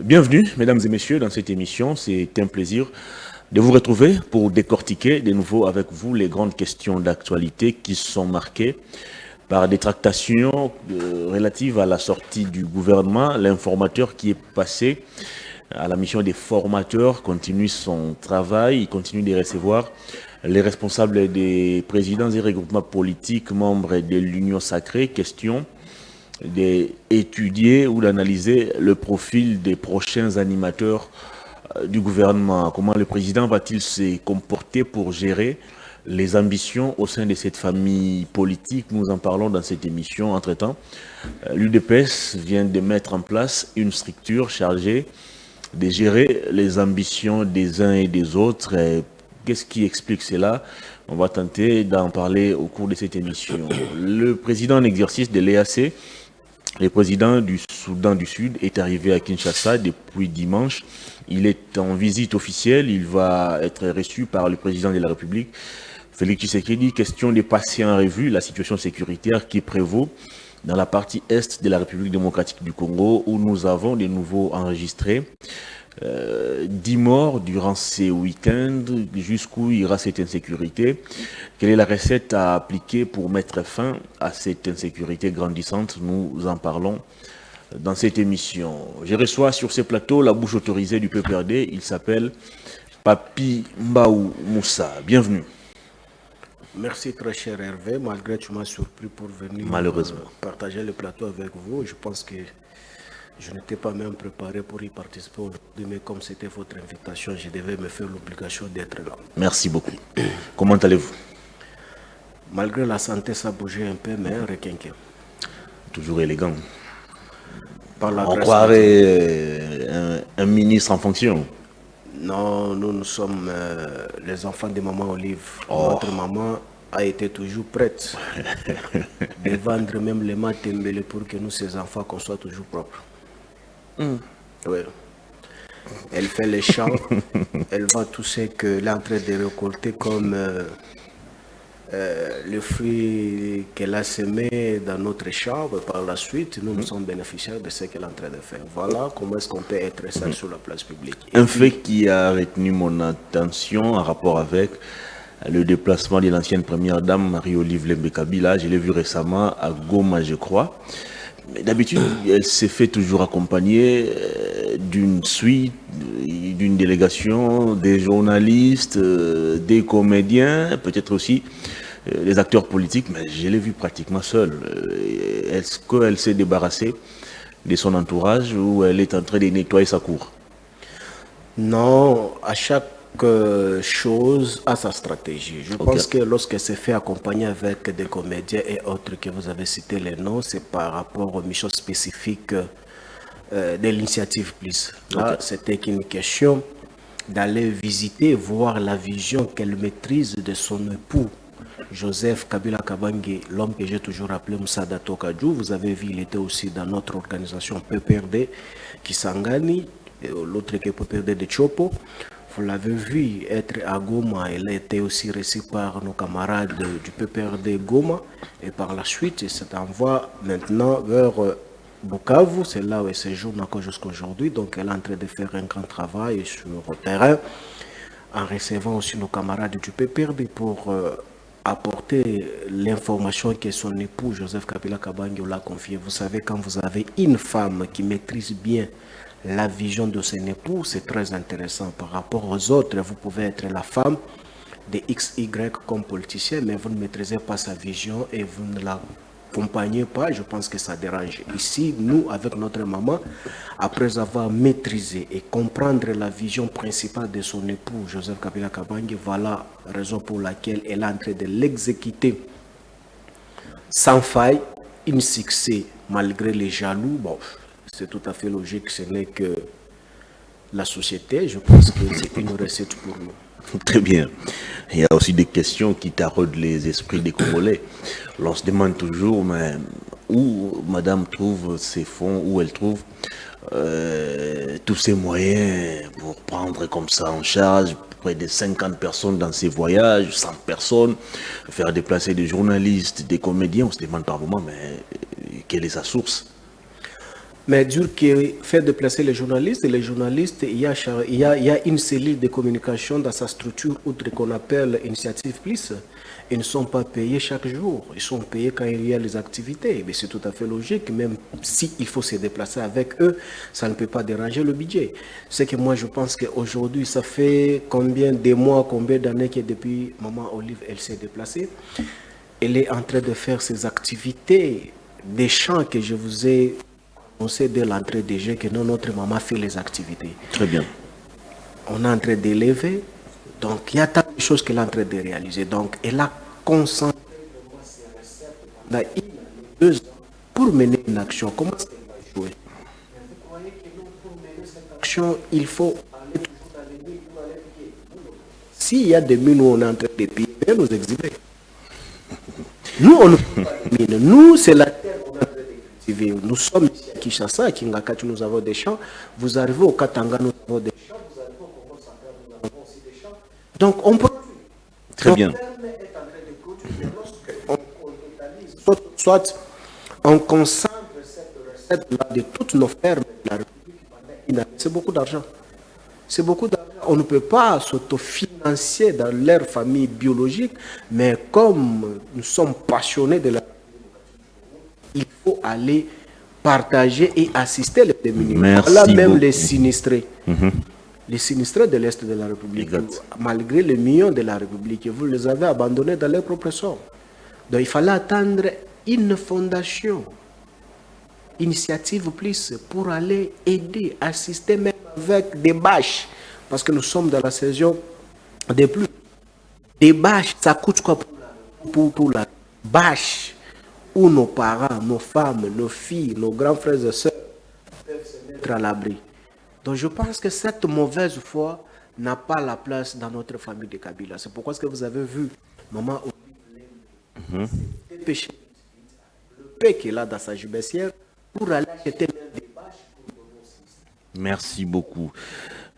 Bienvenue, mesdames et messieurs, dans cette émission. C'est un plaisir de vous retrouver pour décortiquer de nouveau avec vous les grandes questions d'actualité qui sont marquées par des tractations relatives à la sortie du gouvernement. L'informateur qui est passé à la mission des formateurs continue son travail, il continue de recevoir les responsables des présidents et regroupements politiques, membres de l'Union sacrée. Question d'étudier ou d'analyser le profil des prochains animateurs du gouvernement. Comment le président va-t-il se comporter pour gérer les ambitions au sein de cette famille politique? Nous en parlons dans cette émission. Entre-temps, l'UDPS vient de mettre en place une structure chargée de gérer les ambitions des uns et des autres. Qu'est-ce qui explique cela? On va tenter d'en parler au cours de cette émission. Le président en exercice de l'EAC, le président du Soudan du Sud, est arrivé à Kinshasa depuis dimanche. Il est en visite officielle. Il va être reçu par le président de la République, Félix Tshisekedi. Question de passer en revue la situation sécuritaire qui prévaut dans la partie est de la République démocratique du Congo, où nous avons de nouveau enregistré 10 morts durant ces week-ends. Jusqu'où ira cette insécurité? Quelle est la recette à appliquer pour mettre fin à cette insécurité grandissante? Nous en parlons dans cette émission. Je reçois sur ce plateau la bouche autorisée du PPRD. Il s'appelle Papi Mbaou Moussa. Bienvenue. Merci très cher Hervé. Malgré tu m'as surpris pour venir malheureusement partager le plateau avec vous. Je pense que je n'étais pas même préparé pour y participer aujourd'hui, mais comme c'était votre invitation, je devais me faire l'obligation d'être là. Merci beaucoup. Comment allez-vous? Malgré la santé, ça bougeait un peu, mais requinqué. Toujours élégant. Par la On grâce croirait un ministre en fonction. Non, nous sommes les enfants de Maman Olive. Oh. Notre maman a été toujours prête de vendre même les matembele pour que nous, ses enfants, qu'on soit toujours propres. Oui. Elle fait les champs, elle voit tout ce qu'elle est en train de récolter comme le fruit qu'elle a semé dans notre champ. Par la suite, nous sommes bénéficiaires de ce qu'elle est en train de faire. Voilà comment est-ce qu'on peut être seul sur la place publique. Un fait qui a retenu mon attention en rapport avec le déplacement de l'ancienne première dame Marie-Olive Lembe Kabila. Je l'ai vu récemment à Goma, je crois. D'habitude, elle s'est fait toujours accompagner d'une suite, d'une délégation, des journalistes, des comédiens, peut-être aussi des acteurs politiques, mais je l'ai vue pratiquement seule. Est-ce qu'elle s'est débarrassée de son entourage ou elle est en train de nettoyer sa cour? Non, à chaque chose a sa stratégie. Je pense que lorsqu'elle s'est fait accompagner avec des comédiens et autres que vous avez cité les noms, c'est par rapport aux missions spécifiques de l'initiative Plus. Là, c'était une question d'aller visiter, voir la vision qu'elle maîtrise de son époux, Joseph Kabila Kabange, l'homme que j'ai toujours appelé Moussa Tokadjou. Vous avez vu, il était aussi dans notre organisation PPRD Kisangani, l'autre qui est PPRD de Chopo. Vous l'avez vu être à Goma, elle a été aussi reçue par nos camarades du PPRD Goma. Et par la suite, il s'envoie maintenant vers Bukavu, c'est là où elle séjourne encore jusqu'à aujourd'hui. Donc elle est en train de faire un grand travail sur le terrain, en recevant aussi nos camarades du PPRD pour apporter l'information que son époux Joseph Kabila Kabange l'a confiée. Vous savez, quand vous avez une femme qui maîtrise bien la vision de son époux, c'est très intéressant. Par rapport aux autres, vous pouvez être la femme de XY comme politicien, mais vous ne maîtrisez pas sa vision et vous ne l'accompagnez pas. Je pense que ça dérange. Ici, nous, avec notre maman, après avoir maîtrisé et comprendre la vision principale de son époux, Joseph Kabila Kabange, voilà la raison pour laquelle elle est en train de l'exécuter sans faille, un succès malgré les jaloux. Bon, c'est tout à fait logique, ce n'est que la société. Je pense que c'est une recette pour nous. Très bien. Il y a aussi des questions qui taraudent les esprits des Congolais. L'on se demande toujours, mais où madame trouve ses fonds, où elle trouve tous ces moyens pour prendre comme ça en charge près de 50 personnes dans ces voyages, 100 personnes, faire déplacer des journalistes, des comédiens. On se demande par moment, mais quelle est sa source? Mais dur que fait déplacer les journalistes, il y a une cellule de communication dans sa structure, outre qu'on appelle Initiative Plus. Ils ne sont pas payés chaque jour. Ils sont payés quand il y a les activités. Mais c'est tout à fait logique. Même s'il faut se déplacer avec eux, ça ne peut pas déranger le budget. C'est que moi, je pense qu'aujourd'hui, ça fait combien de mois, combien d'années que depuis Maman Olive, elle s'est déplacée. Elle est en train de faire ses activités, des chants que je vous ai annoncé dès l'entrée des jeux, que notre maman fait les activités. Très bien. On est en train d'élever. Donc, il y a tant de choses qu'elle est en train de réaliser. Donc, elle a concentré ses recettes pendant 2 ans pour mener une action. Comment est-ce qu'elle va jouer? Vous croyez que nous, pour mener cette action, il faut aller toujours dans les mines pour aller piller? S'il y a des mines où on est en train de piller, elle nous exhiber. Nous, on ne peut pas des mines. Nous, c'est la terre qu'on est en train de cultiver. Nous sommes ici à Kinshasa, à Kingakati, nous avons des champs. Vous arrivez au Katanga, nous avons des champs. Vous arrivez au Congo central, nous avons aussi des champs. Donc, on produit. Très bien. Soit on concentre cette recette-là de toutes nos fermes de la République pendant une année. C'est beaucoup d'argent. C'est beaucoup d'argent. On ne peut pas s'autofinancer dans leur famille biologique, mais comme nous sommes passionnés de la République, il faut aller partager et assister les démunis. Voilà même les sinistrés. Les sinistrés de l'Est de la République, malgré les millions de la République, vous les avez abandonnés dans leur propre sort. Donc il fallait attendre une fondation, Initiative Plus, pour aller aider, assister même avec des bâches, parce que nous sommes dans la saison des pluies. Des bâches, ça coûte quoi pour la bâche où nos parents, nos femmes, nos filles, nos grands frères et sœurs peuvent se mettre à l'abri. Donc je pense que cette mauvaise foi n'a pas la place dans notre famille de Kabila. C'est pourquoi ce que vous avez vu, Maman Olive, dépêcher le paix qu'il a dans sa jubissière pour aller acheter des bâches pour donner aussi. Merci beaucoup.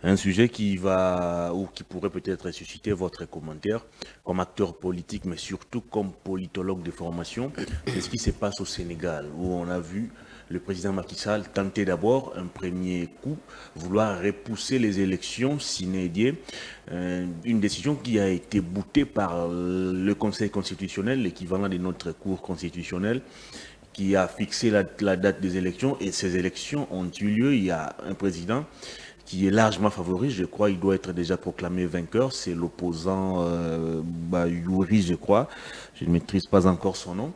Un sujet qui va, ou qui pourrait peut-être susciter votre commentaire comme acteur politique, mais surtout comme politologue de formation, c'est ce qui se passe au Sénégal, où on a vu le président Macky Sall tenter d'abord un premier coup, vouloir repousser les élections sine die, une décision qui a été boutée par le Conseil constitutionnel, l'équivalent de notre Cour constitutionnelle, qui a fixé la date des élections, et ces élections ont eu lieu. Il y a un président qui est largement favori, je crois, il doit être déjà proclamé vainqueur, c'est l'opposant Yuri, je crois, je ne maîtrise pas encore son nom.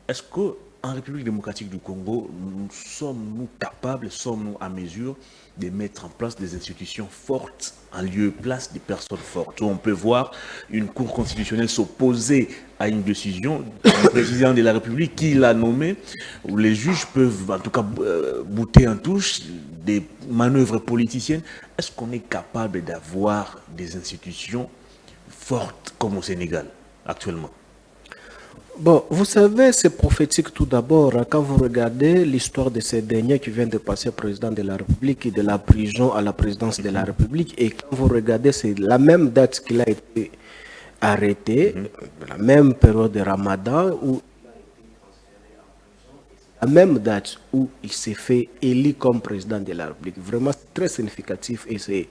Est-ce que en République démocratique du Congo, sommes-nous capables, sommes-nous à mesure de mettre en place des institutions fortes en lieu et place des personnes fortes, où on peut voir une Cour constitutionnelle s'opposer à une décision du président de la République qui l'a nommé, où les juges peuvent en tout cas bouter en touche des manœuvres politiciennes? Est-ce qu'on est capable d'avoir des institutions fortes comme au Sénégal actuellement? Bon, vous savez, c'est prophétique tout d'abord. Quand vous regardez l'histoire de ces derniers qui viennent de passer président de la République et de la prison à la présidence de la République, et quand vous regardez, c'est la même date qu'il a été arrêté, la même période de Ramadan où il a été transféré en prison, la même date où il s'est fait élu comme président de la République. Vraiment, c'est très significatif et c'est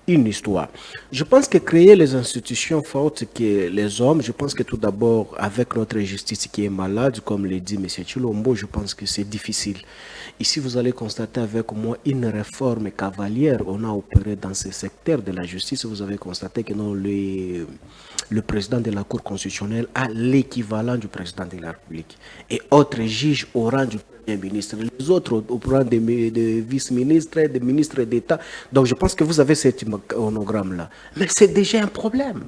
une histoire. Je pense que créer les institutions fortes que les hommes, je pense que tout d'abord, avec notre justice qui est malade, comme le dit M. Chilombo, je pense que c'est difficile. Ici, vous allez constater avec moi une réforme cavalière. On a opéré dans ce secteur de la justice. Vous avez constaté que non, le président de la Cour constitutionnelle a l'équivalent du président de la République. Et autres juges au rang du Premier ministre. Les autres au rang de vice-ministres, des ministres d'État. Donc je pense que vous avez cet monogramme-là. Mais c'est déjà un problème.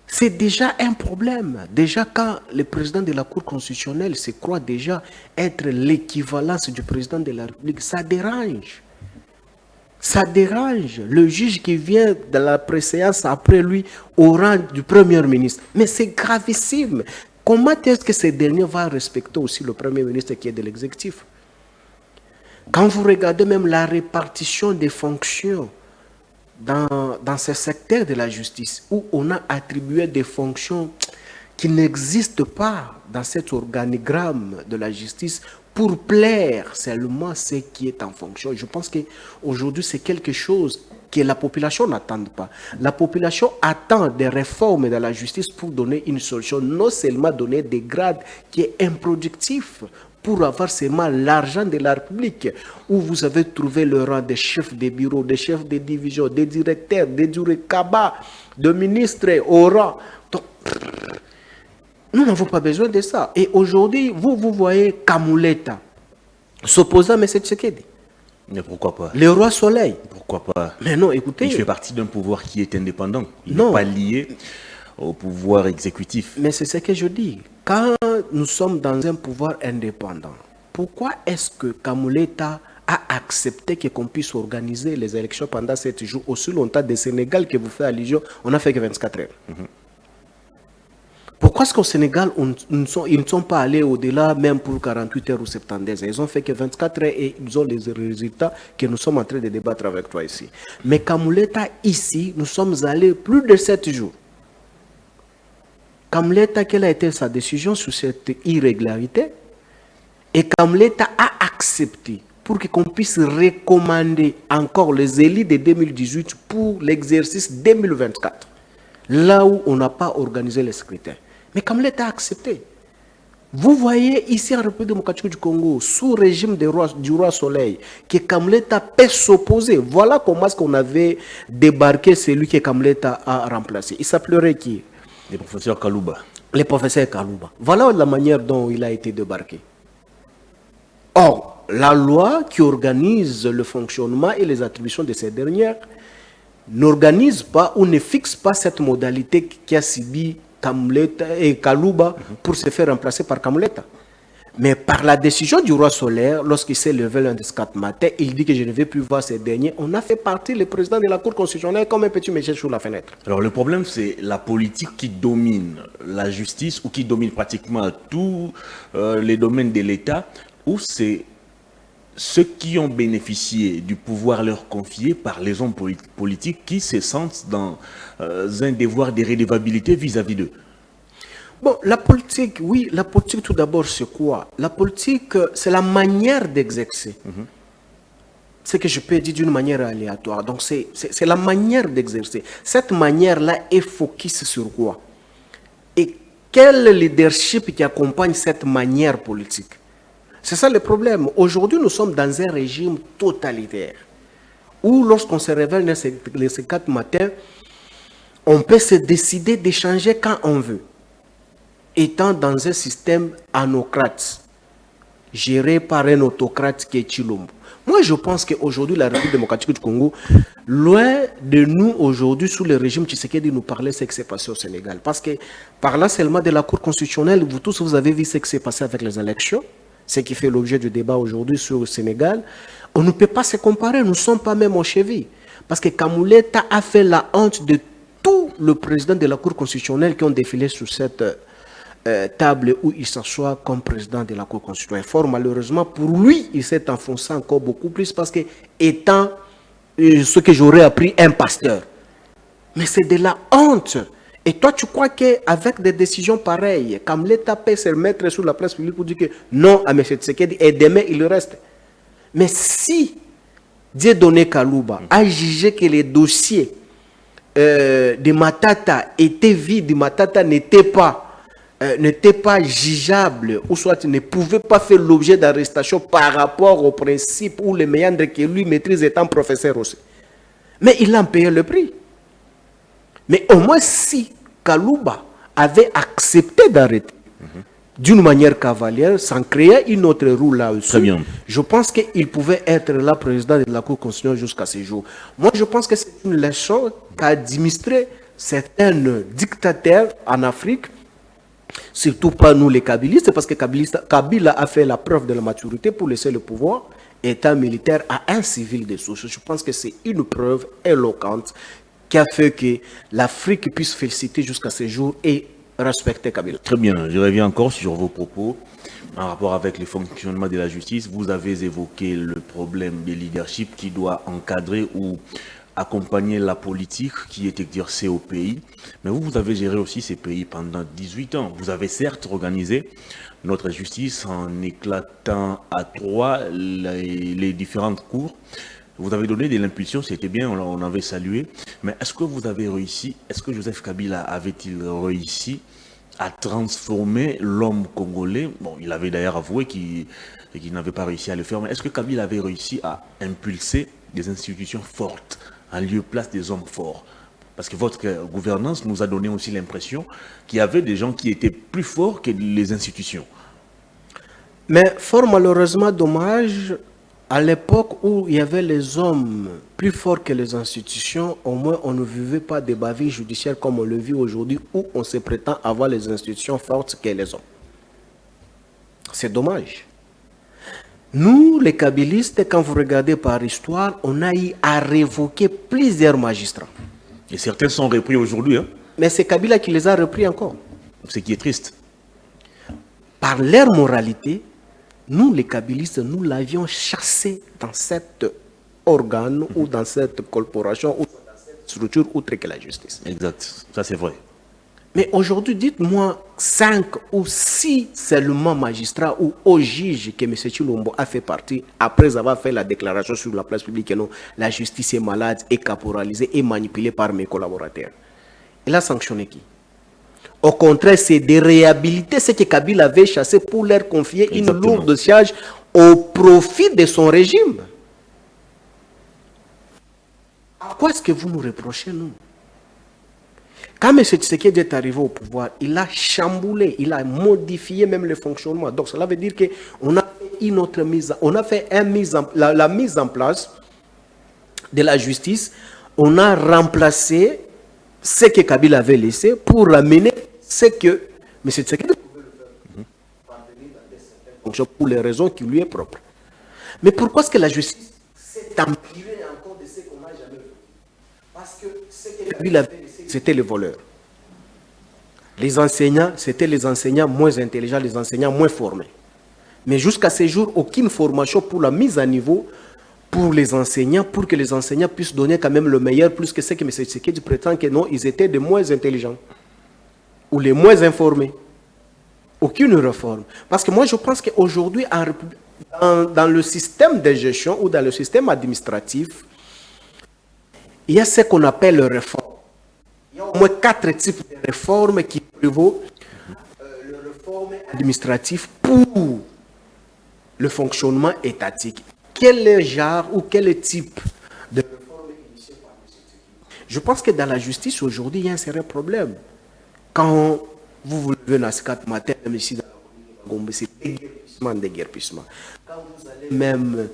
C'est déjà un problème. Déjà, quand le président de la Cour constitutionnelle se croit déjà être l'équivalence du président de la République, ça dérange. Ça dérange. Le juge qui vient de la préséance après lui au rang du Premier ministre. Mais c'est gravissime. Comment est-ce que ce dernier va respecter aussi le Premier ministre qui est de l'exécutif? Quand vous regardez même la répartition des fonctions dans ce secteur de la justice, où on a attribué des fonctions qui n'existent pas dans cet organigramme de la justice pour plaire seulement ce qui est en fonction. Je pense qu'aujourd'hui, c'est quelque chose que la population n'attend pas. La population attend des réformes dans la justice pour donner une solution, non seulement donner des grades qui est improductif pour avoir seulement l'argent de la République, où vous avez trouvé le rang des chefs de bureau, des chefs de division, des directeurs, des cabas, de ministres au rang. Donc, nous n'avons pas besoin de ça. Et aujourd'hui, vous voyez Kamuleta s'opposant à M. Tshisekedi. Mais pourquoi pas? Le roi Soleil. Pourquoi pas? Mais non, écoutez. Il fait partie d'un pouvoir qui est indépendant. Il n'est pas lié au pouvoir exécutif. Mais c'est ce que je dis. Quand nous sommes dans un pouvoir indépendant, pourquoi est-ce que Kamuleta a accepté qu'on puisse organiser les élections pendant 7 jours, aussi longtemps de Sénégal que vous faites allusion, on n'a fait que 24 heures? Pourquoi est-ce qu'au Sénégal, ils ne sont pas allés au-delà, même pour 48 heures ou 72 heures? Ils ont fait que 24 heures et ils ont les résultats que nous sommes en train de débattre avec toi ici. Mais Kamuleta, ici, nous sommes allés plus de 7 jours. Kamuleta, quelle a été sa décision sur cette irrégularité? Et Kamuleta a accepté pour qu'on puisse recommander encore les élites de 2018 pour l'exercice 2024. Là où on n'a pas organisé les scrutins. Mais Kamuleta a accepté. Vous voyez ici en République démocratique du Congo, sous régime du roi Soleil, que Kamuleta peut s'opposer. Voilà comment est-ce qu'on avait débarqué celui que Kamuleta a remplacé. Il s'appellerait qui? Le professeur Kalouba. Le professeur Kalouba. Voilà la manière dont il a été débarqué. Or, la loi qui organise le fonctionnement et les attributions de ces dernières n'organise pas ou ne fixe pas cette modalité qui a subi Kamuleta et Kalouba pour se faire remplacer par Kamuleta. Mais par la décision du roi Solaire, lorsqu'il s'est levé lundi 4 matin, il dit que je ne vais plus voir ces derniers. On a fait partie, le président de la Cour constitutionnelle, comme un petit monsieur sous la fenêtre. Alors le problème, c'est la politique qui domine la justice ou qui domine pratiquement tous les domaines de l'État, ou c'est ceux qui ont bénéficié du pouvoir leur confié par les hommes politiques qui se sentent dans un devoir de redevabilité vis-à-vis d'eux. Bon, la politique, oui, la politique tout d'abord, c'est quoi? La politique, c'est la manière d'exercer. C'est que je peux dire d'une manière aléatoire. Donc, c'est la manière d'exercer. Cette manière-là est focus sur quoi? Et quel leadership qui accompagne cette manière politique? C'est ça le problème. Aujourd'hui, nous sommes dans un régime totalitaire où lorsqu'on se réveille les 4 matins, on peut se décider d'échanger quand on veut, étant dans un système anocrate, géré par un autocrate qui est Chilombo. Moi, je pense qu'aujourd'hui, la République démocratique du Congo, loin de nous aujourd'hui, sous le régime Tshisekedi, nous parler de ce qui s'est passé au Sénégal. Parce que, parlant seulement de la Cour constitutionnelle, vous tous, vous avez vu ce qui s'est passé avec les élections, ce qui fait l'objet du débat aujourd'hui sur le Sénégal. On ne peut pas se comparer, nous ne sommes pas même en cheville. Parce que Kamuleta a fait la honte de tous les présidents de la Cour constitutionnelle qui ont défilé sur cette table où il s'assoit comme président de la Cour constitutionnelle. Fort malheureusement, pour lui, il s'est enfoncé encore beaucoup plus parce que, étant ce que j'aurais appris, un pasteur. Mais c'est de la honte. Et toi, tu crois qu'avec des décisions pareilles, comme l'État peut se mettre sur la place publique pour dire que non à M. Tshisekedi et demain il reste. Mais si Dieudonné Kalouba a jugé que les dossiers de Matata étaient vides, Matata n'était pas jugeable, ou soit ne pouvait pas faire l'objet d'arrestation par rapport au principe ou les méandres que lui maîtrise étant professeur aussi. Mais il a payé le prix. Mais au moins si Kalouba avait accepté d'arrêter d'une manière cavalière, sans créer une autre roue là-dessus, je pense qu'il pouvait être là président de la Cour constitutionnelle jusqu'à ce jour. Moi, je pense que c'est une leçon qu'a administré certains dictateurs en Afrique, surtout pas nous les kabylistes, parce que Kabila a fait la preuve de la maturité pour laisser le pouvoir, état militaire à un civil de souche. Je pense que c'est une preuve éloquente qui a fait que l'Afrique puisse féliciter jusqu'à ce jour et respecter Kabila. Très bien, je reviens encore sur vos propos en rapport avec le fonctionnement de la justice. Vous avez évoqué le problème de leadership qui doit encadrer ou accompagné la politique qui est exercée au pays, mais vous avez géré aussi ces pays pendant 18 ans. Vous avez certes organisé notre justice en éclatant à trois les différentes cours. Vous avez donné de l'impulsion, c'était bien, on avait salué. Mais est-ce que vous avez réussi, est-ce que Joseph Kabila avait-il réussi à transformer l'homme congolais? Bon, il avait d'ailleurs avoué qu'il n'avait pas réussi à le faire, mais est-ce que Kabila avait réussi à impulser des institutions fortes, en lieu-place des hommes forts? Parce que votre gouvernance nous a donné aussi l'impression qu'il y avait des gens qui étaient plus forts que les institutions. Mais fort malheureusement, dommage, à l'époque où il y avait les hommes plus forts que les institutions, au moins on ne vivait pas des bavures judiciaires comme on le vit aujourd'hui, où on se prétend avoir les institutions fortes que les hommes. C'est dommage. Nous, les kabylistes, quand vous regardez par histoire, on a eu à révoquer plusieurs magistrats. Et certains sont repris aujourd'hui. Hein? Mais c'est Kabila qui les a repris encore. Ce qui est triste. Par leur moralité, nous, les kabylistes, nous l'avions chassé dans cet organe ou dans cette corporation ou dans cette structure outre que la justice. Exact, ça c'est vrai. Mais aujourd'hui, dites-moi 5 ou 6 seulement magistrats ou au juge que M. Chilombo a fait partie après avoir fait la déclaration sur la place publique que non, la justice est malade, est caporalisée, est manipulée par mes collaborateurs. Il a sanctionné qui? Au contraire, c'est de réhabiliter ce que Kabila avait chassé pour leur confier une lourde charge au profit de son régime. À quoi est-ce que vous nous reprochez, nous? Quand M. Tshisekedi est arrivé au pouvoir, il a chamboulé, il a modifié même le fonctionnement. Donc cela veut dire qu'on a fait une autre la mise en place de la justice. On a remplacé ce que Kabila avait laissé pour ramener ce que M. Tshisekedi pouvait le faire parvenir dans certaines fonctions pour les raisons qui lui est propre. Mais pourquoi est-ce que la justice s'est empirée encore de ce qu'on n'a jamais vu? Parce que ce que Kabila avait laissé, c'était les voleurs. Les enseignants, c'était les enseignants moins intelligents, les enseignants moins formés. Mais jusqu'à ce jour, aucune formation pour la mise à niveau pour les enseignants, pour que les enseignants puissent donner quand même le meilleur, plus que ce que M. Tshisekedi prétend que non, ils étaient les moins intelligents ou les moins informés. Aucune réforme. Parce que moi, je pense qu'aujourd'hui, dans le système de gestion ou dans le système administratif, il y a ce qu'on appelle les réformes. Il y a au moins 4 types de réformes qui prévaut le réforme administratif pour le fonctionnement étatique. Quel est le genre ou quel est le type de réforme initiée par M. Tshisekedi? Je pense que dans la justice aujourd'hui, il y a un sérieux problème. Quand vous vous levez dans ce 4 matin, même ici dans la commune de Gombe, c'est déguerpissement. Quand vous allez même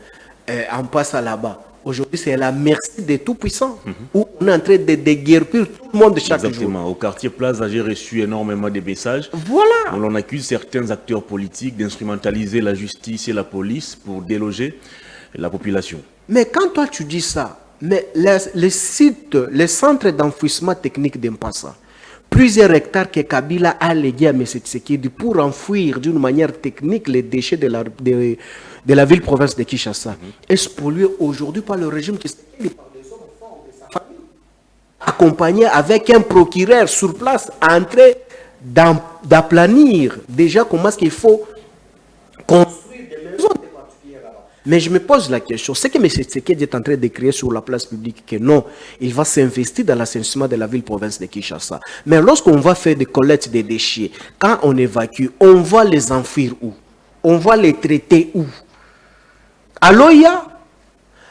en passant là-bas, aujourd'hui, c'est à la merci des tout-puissants, où on est en train de déguerpir tout le monde chaque Exactement. jour. Au quartier Plaza, j'ai reçu énormément de messages. Voilà. On accuse certains acteurs politiques d'instrumentaliser la justice et la police pour déloger la population. Mais quand toi tu dis ça, mais les sites, les centres d'enfouissement technique d'Impassa, plusieurs hectares que Kabila a légués à M. Tshisekedi pour enfouir d'une manière technique les déchets de la ville-province de Kinshasa, est spolié aujourd'hui par le régime qui par des hommes forts de sa famille, accompagné avec un procureur sur place, en train d'aplanir déjà comment est-ce qu'il faut construire des maisons de particuliers là-bas. Mais je me pose la question, c'est que M. Tshisekedi est en train de créer sur la place publique que non, il va s'investir dans l'assainissement de la ville-province de Kinshasa. Mais lorsqu'on va faire des collectes de déchets, quand on évacue, on va les enfouir où? On va les traiter où? À Loya.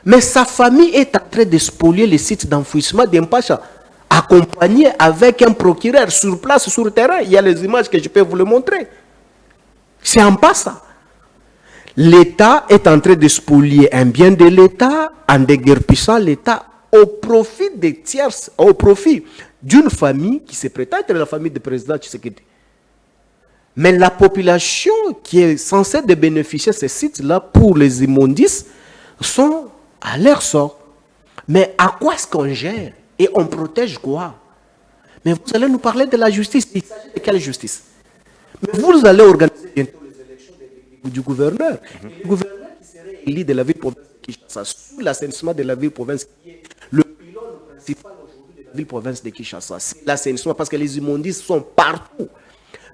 Mais sa famille est en train de spolier les sites d'enfouissement d'Impacha, accompagné avec un procureur sur place, sur le terrain. Il y a les images que je peux vous le montrer. C'est en passant. L'État est en train de spolier un bien de l'État en déguerpissant l'État au profit des tierces, au profit d'une famille qui se prétend être la famille du président Tshisekedi. Mais la population qui est censée de bénéficier de ces sites-là pour les immondices sont à leur sort. Mais à quoi est-ce qu'on gère? Et on protège quoi? Mais vous allez nous parler de la justice. Il s'agit de quelle justice? Mais vous allez organiser bientôt les élections du gouverneur. Le gouverneur qui serait élu de la ville-province de Kinshasa sous l'assainissement de la ville-province qui est le pylône principal aujourd'hui de la ville-province de Kinshasa, c'est l'assainissement, parce que les immondices sont partout.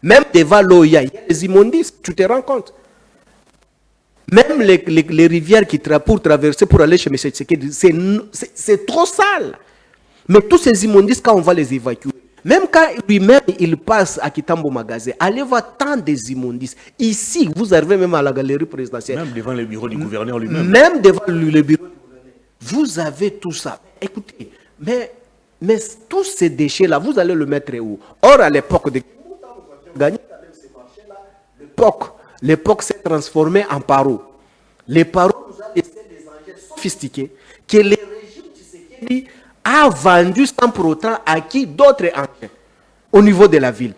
Même devant l'eau, il y a des immondices, tu te rends compte. Même les rivières pour traverser, pour aller chez M. Tshisekedi, c'est trop sale. Mais tous ces immondices, quand on va les évacuer, même quand lui-même il passe à Kitambo Magazé, allez voir tant des immondices. Ici, vous arrivez même à la galerie présidentielle. Même devant le bureau du gouverneur lui-même. Même devant le bureau du gouverneur. Vous avez tout ça. Écoutez, mais tous ces déchets-là, vous allez le mettre où? Or, à l'époque de l'époque s'est transformée en paro. Les paros nous ont laissé des engins sophistiqués que le régime Tshisekedi a vendu sans pour autant acquis d'autres engins au niveau de la ville.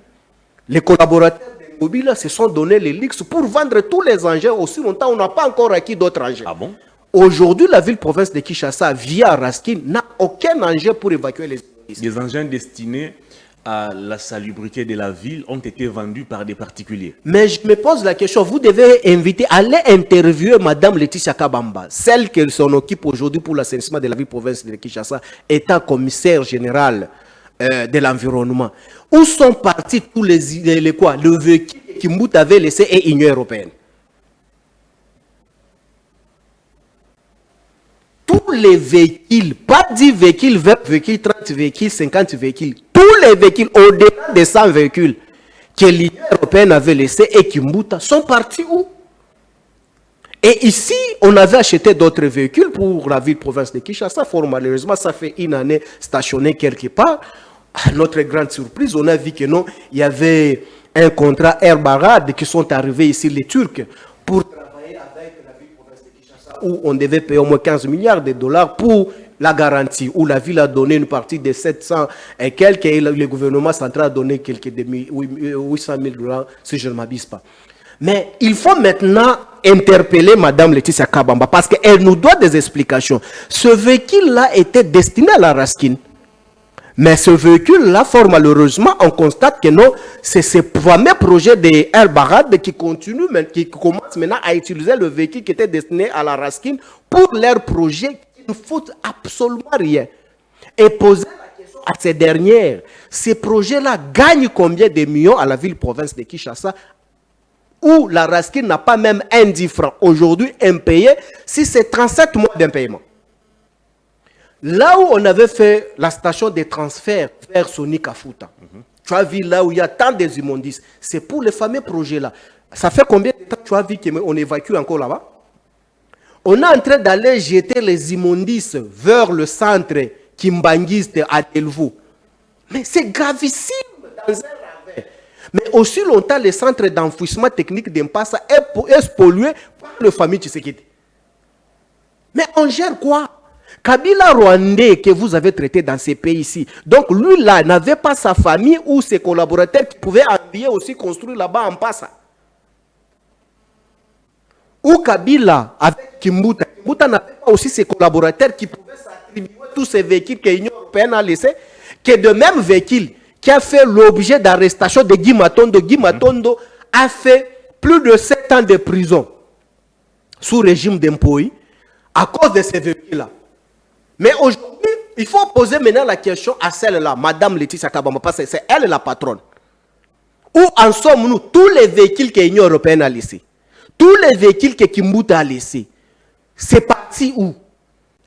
Les collaborateurs de Mobile se sont donné les luxes pour vendre tous les engins aussi longtemps on n'a pas encore acquis d'autres engins. Ah bon? Aujourd'hui, la ville-province de Kinshasa, via Raskin, n'a aucun engin pour évacuer les immondices. Des engins destinés à la salubrité de la ville ont été vendus par des particuliers. Mais je me pose la question, vous devez inviter, aller interviewer Madame Laetitia Kabamba, celle qui s'en occupe aujourd'hui pour l'assainissement de la ville-province de Kinshasa, étant commissaire général de l'environnement. Où sont partis tous les quoi? Le véhicule que Kimbout avait laissé et Union européenne. Tous les véhicules, pas 10 véhicules, 20 véhicules, 30 véhicules, 50 véhicules, tous les véhicules au-delà de 100 véhicules que l'Union européenne avait laissés et Kimbuta sont partis où? Et ici, on avait acheté d'autres véhicules pour la ville-province de Kinshasa. Fort malheureusement, ça fait une année stationné quelque part. À notre grande surprise, on a vu que non, il y avait un contrat Air Barad qui sont arrivés ici, les Turcs, pour travailler avec la ville-province de Kinshasa, où on devait payer au moins 15 milliards de dollars pour la garantie, où la ville a donné une partie de 700 et quelques, et le gouvernement central a donné quelques 800 000 dollars, si je ne m'abuse pas. Mais il faut maintenant interpeller Mme Laetitia Kabamba, parce qu'elle nous doit des explications. Ce véhicule-là était destiné à la Raskin. Mais ce véhicule-là, fort malheureusement, on constate que non, c'est ce fameux projet de Air Barad qui continue, qui commence maintenant à utiliser le véhicule qui était destiné à la Raskin pour leur projet qui ne fout absolument rien. Et poser la question à ces dernières, ces projets-là gagnent combien de millions à la ville-province de Kinshasa, où la Raskin n'a pas même un 10 francs aujourd'hui impayé, si c'est 37 mois d'impayement. Là où on avait fait la station de transfert vers Sony Kafuta, tu as vu là où il y a tant des immondices, c'est pour les fameux projets-là. Ça fait combien de temps tu as vu qu'on évacue encore là-bas? On est en train d'aller jeter les immondices vers le centre Kimbanguiste à Delvaux. Mais c'est gravissime dans un ravin. Mais aussi longtemps, le centre d'enfouissement technique d'Impassa est pollué par la famille Tshisekedi. Mais on gère quoi? Kabila Rwandais que vous avez traité dans ces pays-ci. Donc lui là n'avait pas sa famille ou ses collaborateurs qui pouvaient envier aussi construire là-bas en Passa. Ou Kabila avec Kimbuta. Kimbuta n'avait pas aussi ses collaborateurs qui pouvaient s'attribuer tous ces véhicules que l'Union européenne a laissés. Que de même véhicule qui a fait l'objet d'arrestation de Guy Matondo. Guy Matondo a fait plus de 7 ans de prison sous régime d'Empoï à cause de ces véhicules-là. Mais aujourd'hui, il faut poser maintenant la question à celle-là, Madame Laetitia Kabamba, parce que c'est elle la patronne. Où en sommes-nous? Tous les véhicules que l'Union européenne a laissés, tous les véhicules que Kimbuta a laissés, c'est parti où?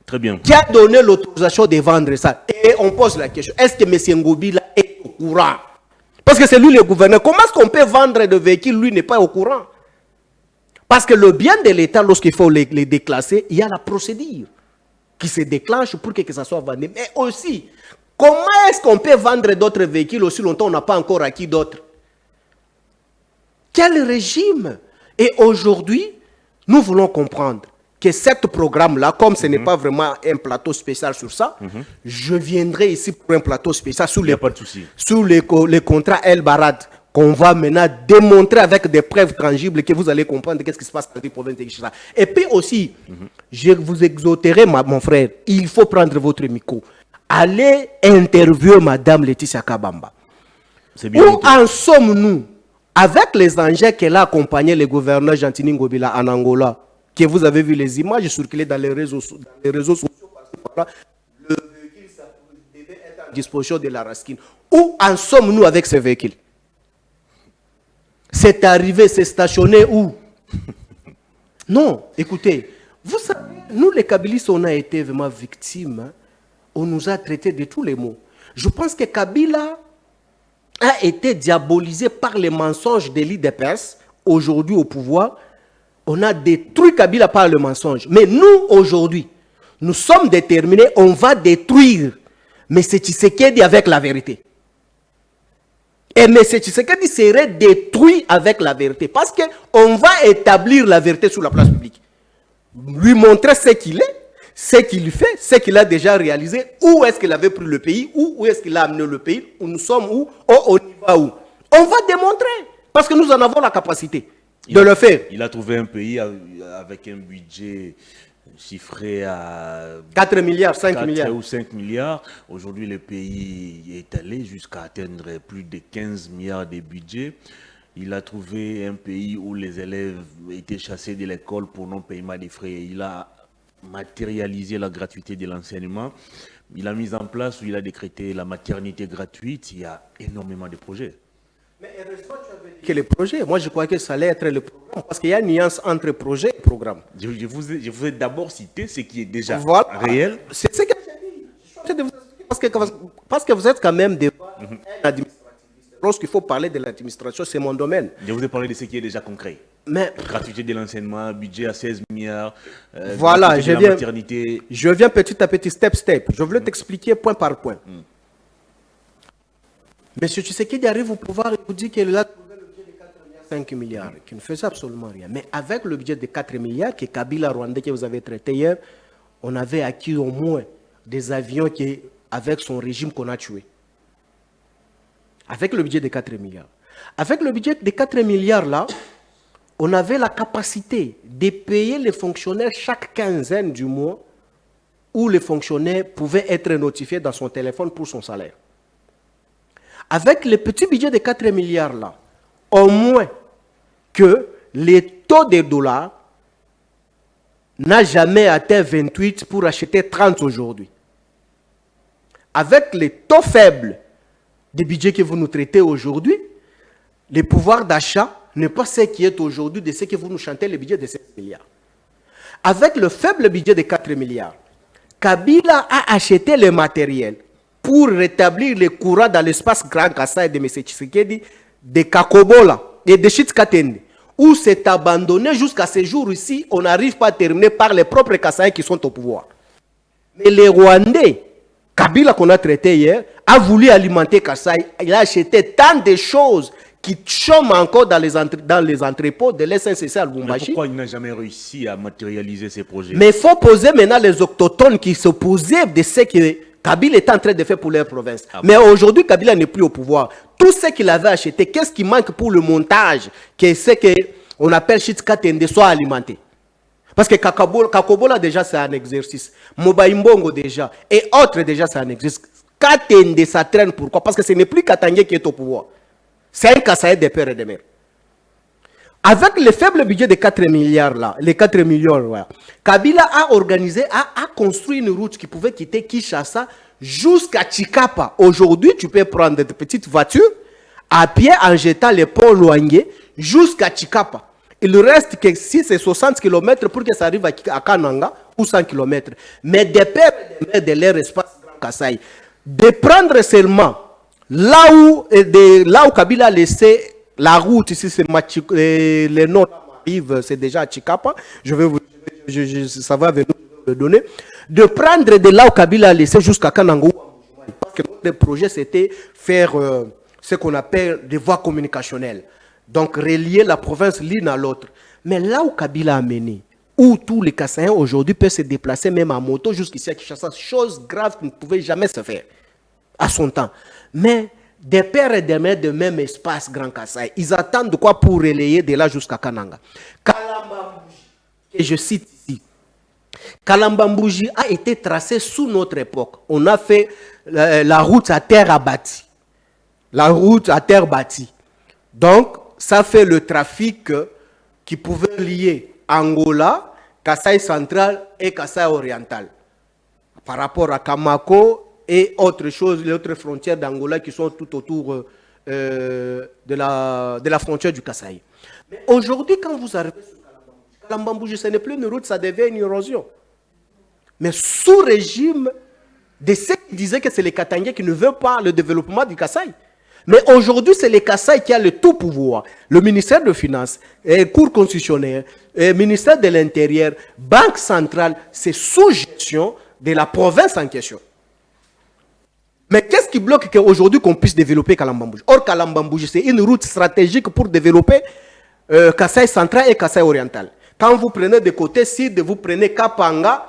Très bien. Qui a donné l'autorisation de vendre ça? Et on pose la question, est-ce que M. Ngobila est au courant? Parce que c'est lui le gouverneur. Comment est-ce qu'on peut vendre des véhicules, lui n'est pas au courant? Parce que le bien de l'État, lorsqu'il faut les déclasser, il y a la procédure qui se déclenche pour que ça soit vendu. Mais aussi, comment est-ce qu'on peut vendre d'autres véhicules aussi longtemps on n'a pas encore acquis d'autres? Quel régime? Et aujourd'hui, nous voulons comprendre que ce programme-là, comme ce n'est pas vraiment un plateau spécial sur ça, je viendrai ici pour un plateau spécial sur les contrats El Barad, qu'on va maintenant démontrer avec des preuves tangibles que vous allez comprendre qu'est-ce qui se passe dans les provinces de Kinshasa. Et puis aussi, je vous exhorterai, mon frère, il faut prendre votre micro. Allez interviewer Mme Laetitia Kabamba. Où en sommes-nous avec les engins qu'elle a accompagné le gouverneur Gentini Ngobila en Angola, que vous avez vu les images circuler dans les réseaux sociaux. Le véhicule disposition de la Raskin. Où en sommes-nous avec ces véhicules? C'est arrivé, c'est stationné où? Non, écoutez, vous savez, nous les Kabylistes, on a été vraiment victimes. Hein. On nous a traités de tous les mots. Je pense que Kabila a été diabolisé par les mensonges de l'IDPS. Aujourd'hui au pouvoir, on a détruit Kabila par le mensonge. Mais nous, aujourd'hui, nous sommes déterminés, on va détruire M. Tshisekedi avec la vérité. Et M. Tshisekedi serait détruit avec la vérité. Parce qu'on va établir la vérité sur la place publique. Lui montrer ce qu'il est, ce qu'il fait, ce qu'il a déjà réalisé, où est-ce qu'il avait pris le pays, où est-ce qu'il a amené le pays, où nous sommes où, on y va où. On va démontrer. Parce que nous en avons la capacité de le faire. Il a trouvé un pays avec un budget chiffré à 4 milliards, 5 4 milliards. ou 5 milliards. Aujourd'hui, le pays est allé jusqu'à atteindre plus de 15 milliards de budget. Il a trouvé un pays où les élèves étaient chassés de l'école pour non-paiement des frais. Il a matérialisé la gratuité de l'enseignement. Il a mis en place, ou il a décrété la maternité gratuite. Il y a énormément de projets. Mais heureusement, tu avais dit que les projets, moi je crois que ça allait être le programme, parce qu'il y a une nuance entre projet et programme. Je vous ai d'abord cité ce qui est déjà voilà. réel. C'est ce que j'ai dit. Je suis en train de vous expliquer parce que vous êtes quand même devant un administrativiste. Lorsqu'il faut parler de l'administration, c'est mon domaine. Je vous ai parlé de ce qui est déjà concret. Mais, gratuité de l'enseignement, budget à 16 milliards, voilà, de la maternité. Je viens petit à petit, step. Je voulais t'expliquer point par point. Monsieur Tshisekedi arrive au pouvoir et vous dit qu'il a trouvé le budget de 4,5 milliards, qui ne faisait absolument rien. Mais avec le budget de 4 milliards, que Kabila Rwandais que vous avez traité hier, on avait acquis au moins des avions qui, avec son régime qu'on a tué. Avec le budget de 4 milliards. Avec le budget de 4 milliards là, on avait la capacité de payer les fonctionnaires chaque quinzaine du mois où les fonctionnaires pouvaient être notifiés dans son téléphone pour son salaire. Avec le petit budget de 4 milliards là, au moins que les taux de dollars n'a jamais atteint 28 pour acheter 30 aujourd'hui. Avec les taux faibles des budgets que vous nous traitez aujourd'hui, le pouvoir d'achat n'est pas ce qui est aujourd'hui de ce que vous nous chantez le budget de 7 milliards. Avec le faible budget de 4 milliards, Kabila a acheté le matériel pour rétablir le courant dans l'espace Grand Kassai de M. Tshisekedi, de Kakobola et de Chitskatende, où c'est abandonné jusqu'à ce jour ici, on n'arrive pas à terminer par les propres Kassai qui sont au pouvoir. Mais les Rwandais, Kabila qu'on a traité hier, a voulu alimenter Kassai. Il a acheté tant de choses qui chôment encore dans les entrepôts de l'SNCC à Lubumbashi. Pourquoi il n'a jamais réussi à matérialiser ces projets? Mais il faut poser maintenant les autochtones qui s'opposaient de ce que Kabila est en train de faire pour leur province. Mais aujourd'hui, Kabila n'est plus au pouvoir. Tout ce qu'il avait acheté, qu'est-ce qui manque pour le montage, que ce qu'on appelle Chitskatende soit alimenté? Parce que Kakobola déjà c'est un exercice. Mobaïmbongo déjà. Et autres déjà c'est un exercice. Katende ça traîne pourquoi? Parce que ce n'est plus Katangé qui est au pouvoir. C'est un Kassaï des pères et des mères. Avec le faible budget de 4 milliards là, les 4 millions, ouais, Kabila a organisé, a construit une route qui pouvait quitter Kinshasa jusqu'à Chikapa. Aujourd'hui, tu peux prendre des petites voitures à pied en jetant les ponts Luangue jusqu'à Chikapa. Il reste que 6 et 60 km pour que ça arrive à Kananga ou 100 km. Mais des pères et des mères de leur espace Grand Kassai, de prendre seulement là où Kabila a laissé la route, ici c'est le nom arrive, c'est déjà à Chikapa, ça va venir le donner, de prendre de là où Kabila a laissé jusqu'à Kananga. Parce que notre projet c'était faire ce qu'on appelle des voies communicationnelles. Donc relier la province l'une à l'autre. Mais là où Kabila a mené, où tous les Kassaïens aujourd'hui peuvent se déplacer même en moto jusqu'ici à Kinshasa, chose grave qui ne pouvait jamais se faire à son temps. Mais des pères et des mères de même espace Grand Kassai, ils attendent de quoi pour relayer de là jusqu'à Kananga. Kalambambouji, et je cite ici, Kalambambouji a été tracé sous notre époque. On a fait la route à terre abattie. La route à terre bâtie. Donc, ça fait le trafic qui pouvait lier Angola, Kassai central et Kassai oriental. Par rapport à Kamako et autres choses, les autres frontières d'Angola qui sont tout autour de la frontière du Kasaï. Mais aujourd'hui, quand vous arrivez sur Kalambambouji, ce n'est plus une route, ça devient une érosion. Mais sous régime de ceux qui disaient que c'est les Katangais qui ne veulent pas le développement du Kasaï. Mais aujourd'hui, c'est les Kasaï qui a le tout pouvoir. Le ministère de Finances, Cour constitutionnelle, ministère de l'Intérieur, Banque centrale, c'est sous gestion de la province en question. Mais qu'est-ce qui bloque qu'aujourd'hui qu'on puisse développer Kalambambouji? Or, Kalambambouji, c'est une route stratégique pour développer Kasaï central et Kasaï oriental. Quand vous prenez de côté sud, vous prenez Kapanga,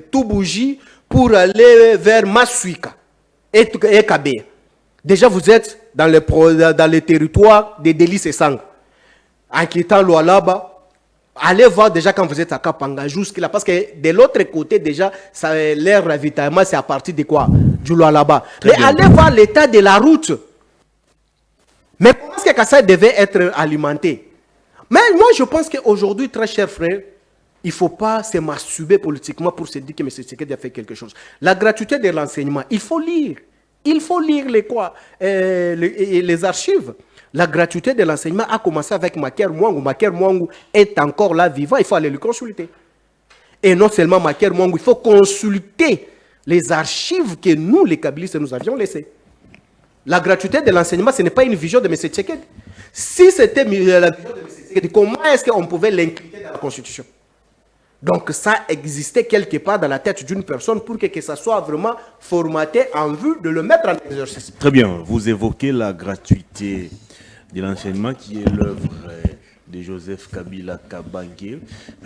Toubouji pour aller vers Masuika et Kabé. Déjà, vous êtes dans les territoires des délices et sang. En quittant Lualaba, allez voir déjà quand vous êtes à Kapanga, jusque-là. Parce que de l'autre côté, déjà, l'air ravitaillement, c'est à partir de quoi? Du Lualaba. Mais allez voir l'état de la route. Mais comment est-ce que Kasaï devait être alimenté? Mais moi, je pense qu'aujourd'hui, très cher frère, il ne faut pas se masturber politiquement pour se dire que M. Tshisekedi a fait quelque chose. La gratuité de l'enseignement, il faut lire. Il faut lire les archives. La gratuité de l'enseignement a commencé avec Maker Mwangu. Maker Mwangu est encore là vivant, il faut aller le consulter. Et non seulement Maker Mwangu, il faut consulter les archives que nous, les Kabylistes, nous avions laissées. La gratuité de l'enseignement, ce n'est pas une vision de M. Tshisekedi. Si c'était la vision de M. Tshisekedi, comment est-ce qu'on pouvait l'incliner dans la Constitution? Donc ça existait quelque part dans la tête d'une personne pour que ça soit vraiment formaté en vue de le mettre en exercice. Très bien, vous évoquez la gratuité de l'enseignement qui est l'œuvre de Joseph Kabila Kabange.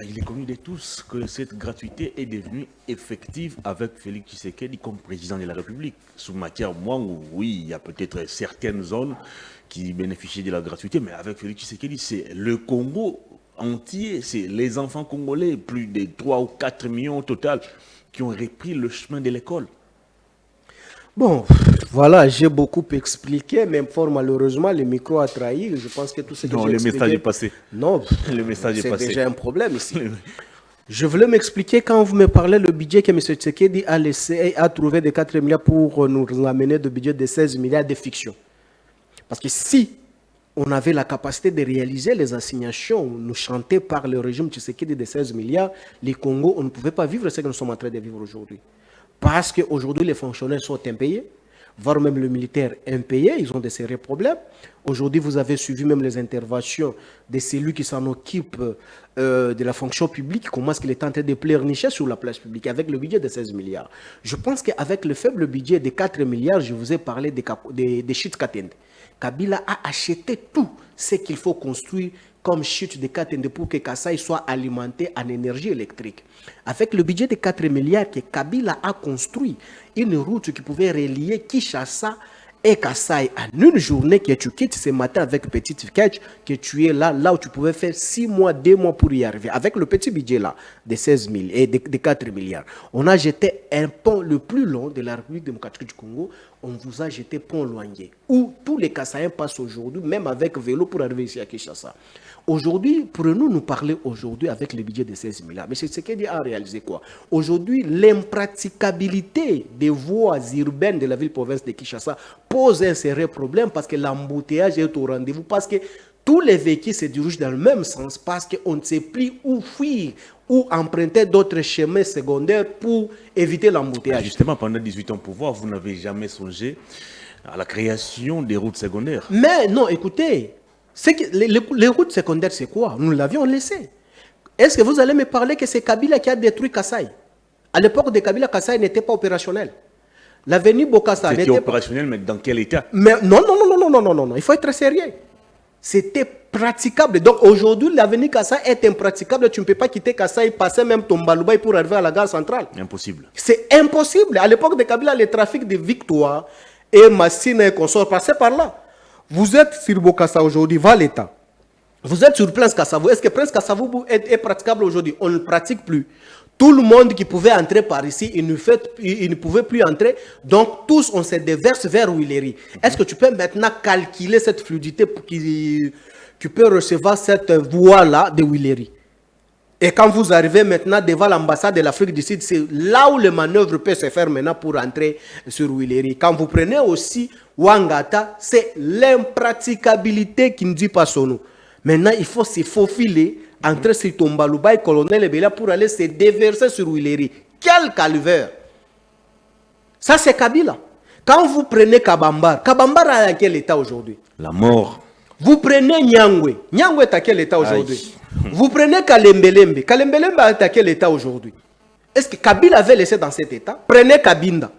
Il est connu de tous que cette gratuité est devenue effective avec Félix Tshisekedi comme président de la République. Sous Maker Mwangu, oui, il y a peut-être certaines zones qui bénéficient de la gratuité, mais avec Félix Tshisekedi, c'est le Congo entier, c'est les enfants congolais, plus de 3 ou 4 millions au total, qui ont repris le chemin de l'école. Bon, voilà, j'ai beaucoup expliqué, mais fort malheureusement, le micro a trahi. Je pense que tout ce que j'ai expliqué... Non, le message est passé. Non, le message est passé. C'est déjà un problème ici. Je voulais m'expliquer quand vous me parlez le budget que M. Tshisekedi a laissé et a trouvé de 4 milliards pour nous amener de budget de 16 milliards de fiction. Parce que si on avait la capacité de réaliser les assignations nous chantées par le régime Tshisekedi de 16 milliards, les Congo, on ne pouvait pas vivre ce que nous sommes en train de vivre aujourd'hui. Parce qu'aujourd'hui, les fonctionnaires sont impayés, voire même le militaire impayé, ils ont de sérieux problèmes. Aujourd'hui, vous avez suivi même les interventions de celui qui s'en occupe de la fonction publique, comment est-ce qu'il est en train de pleurnicher sur la place publique avec le budget de 16 milliards. Je pense qu'avec le faible budget de 4 milliards, je vous ai parlé des chutes Katende. Kabila a acheté tout ce qu'il faut construire comme chute de Katende pour que Kasaï soit alimenté en énergie électrique. Avec le budget de 4 milliards que Kabila a construit, une route qui pouvait relier Kinshasa et Kasaï en une journée que tu quittes ce matin avec Petite Ketch, que tu es là où tu pouvais faire 6 mois, 2 mois pour y arriver. Avec le petit budget là, de 16 000 et de 4 milliards, on a jeté un pont le plus long de la République démocratique du Congo. On vous a jeté pont Loigné, où tous les Kassaïens passent aujourd'hui, même avec vélo pour arriver ici à Kinshasa. Aujourd'hui, prenons nous parler aujourd'hui avec le budget de 16 milliards. Mais c'est ce qu'il a réalisé quoi? Aujourd'hui, l'impraticabilité des voies urbaines de la ville-province de Kinshasa pose un sérieux problème parce que l'embouteillage est au rendez-vous, parce que tous les véhicules se dirigent dans le même sens, parce qu'on ne sait plus où fuir, ou emprunter d'autres chemins secondaires pour éviter l'embouteillage. Justement, pendant 18 ans au pouvoir, vous n'avez jamais songé à la création des routes secondaires. Mais non, écoutez, les routes secondaires, c'est quoi? Nous l'avions laissé. Est-ce que vous allez me parler que c'est Kabila qui a détruit Kasaï? À l'époque de Kabila, Kasaï n'était pas opérationnel. L'avenue Bokassa n'était pas opérationnel, mais dans quel état? Mais non, il faut être sérieux. C'était praticable. Donc aujourd'hui, l'avenue Kasaï est impraticable. Tu ne peux pas quitter Kasaï, passer même Tombaloubaï pour arriver à la gare centrale. Impossible. C'est impossible. À l'époque de Kabila, le trafic de Victoire et Massine et consorts passaient par là. Vous êtes sur Bokassa aujourd'hui, va l'État. Vous êtes sur Prince Kassavou. Est-ce que Prince Kassavou est praticable aujourd'hui? On ne le pratique plus. Tout le monde qui pouvait entrer par ici, il ne pouvait plus entrer. Donc, tous, on se déverse vers Willery. Est-ce que tu peux maintenant calculer cette fluidité pour qui peut recevoir cette voie-là de Willery? Et quand vous arrivez maintenant devant l'ambassade de l'Afrique du Sud, c'est là où les manœuvres peuvent se faire maintenant pour entrer sur Willery. Quand vous prenez aussi Ouangata, c'est l'impraticabilité qui ne dit pas son nom. Maintenant, il faut se faufiler entre Sitombalouba et Colonel Ebela pour aller se déverser sur Willery. Quel calvaire! Ça, c'est Kabila. Quand vous prenez Kabambar, Kabambar est à quel état aujourd'hui? La mort. Vous prenez Nyangwe. Nyangwe est à quel état aujourd'hui? Vous prenez Kalembelembe. Kalembelembe est à quel état aujourd'hui? Est-ce que Kabila avait laissé dans cet état? Prenez Kabinda.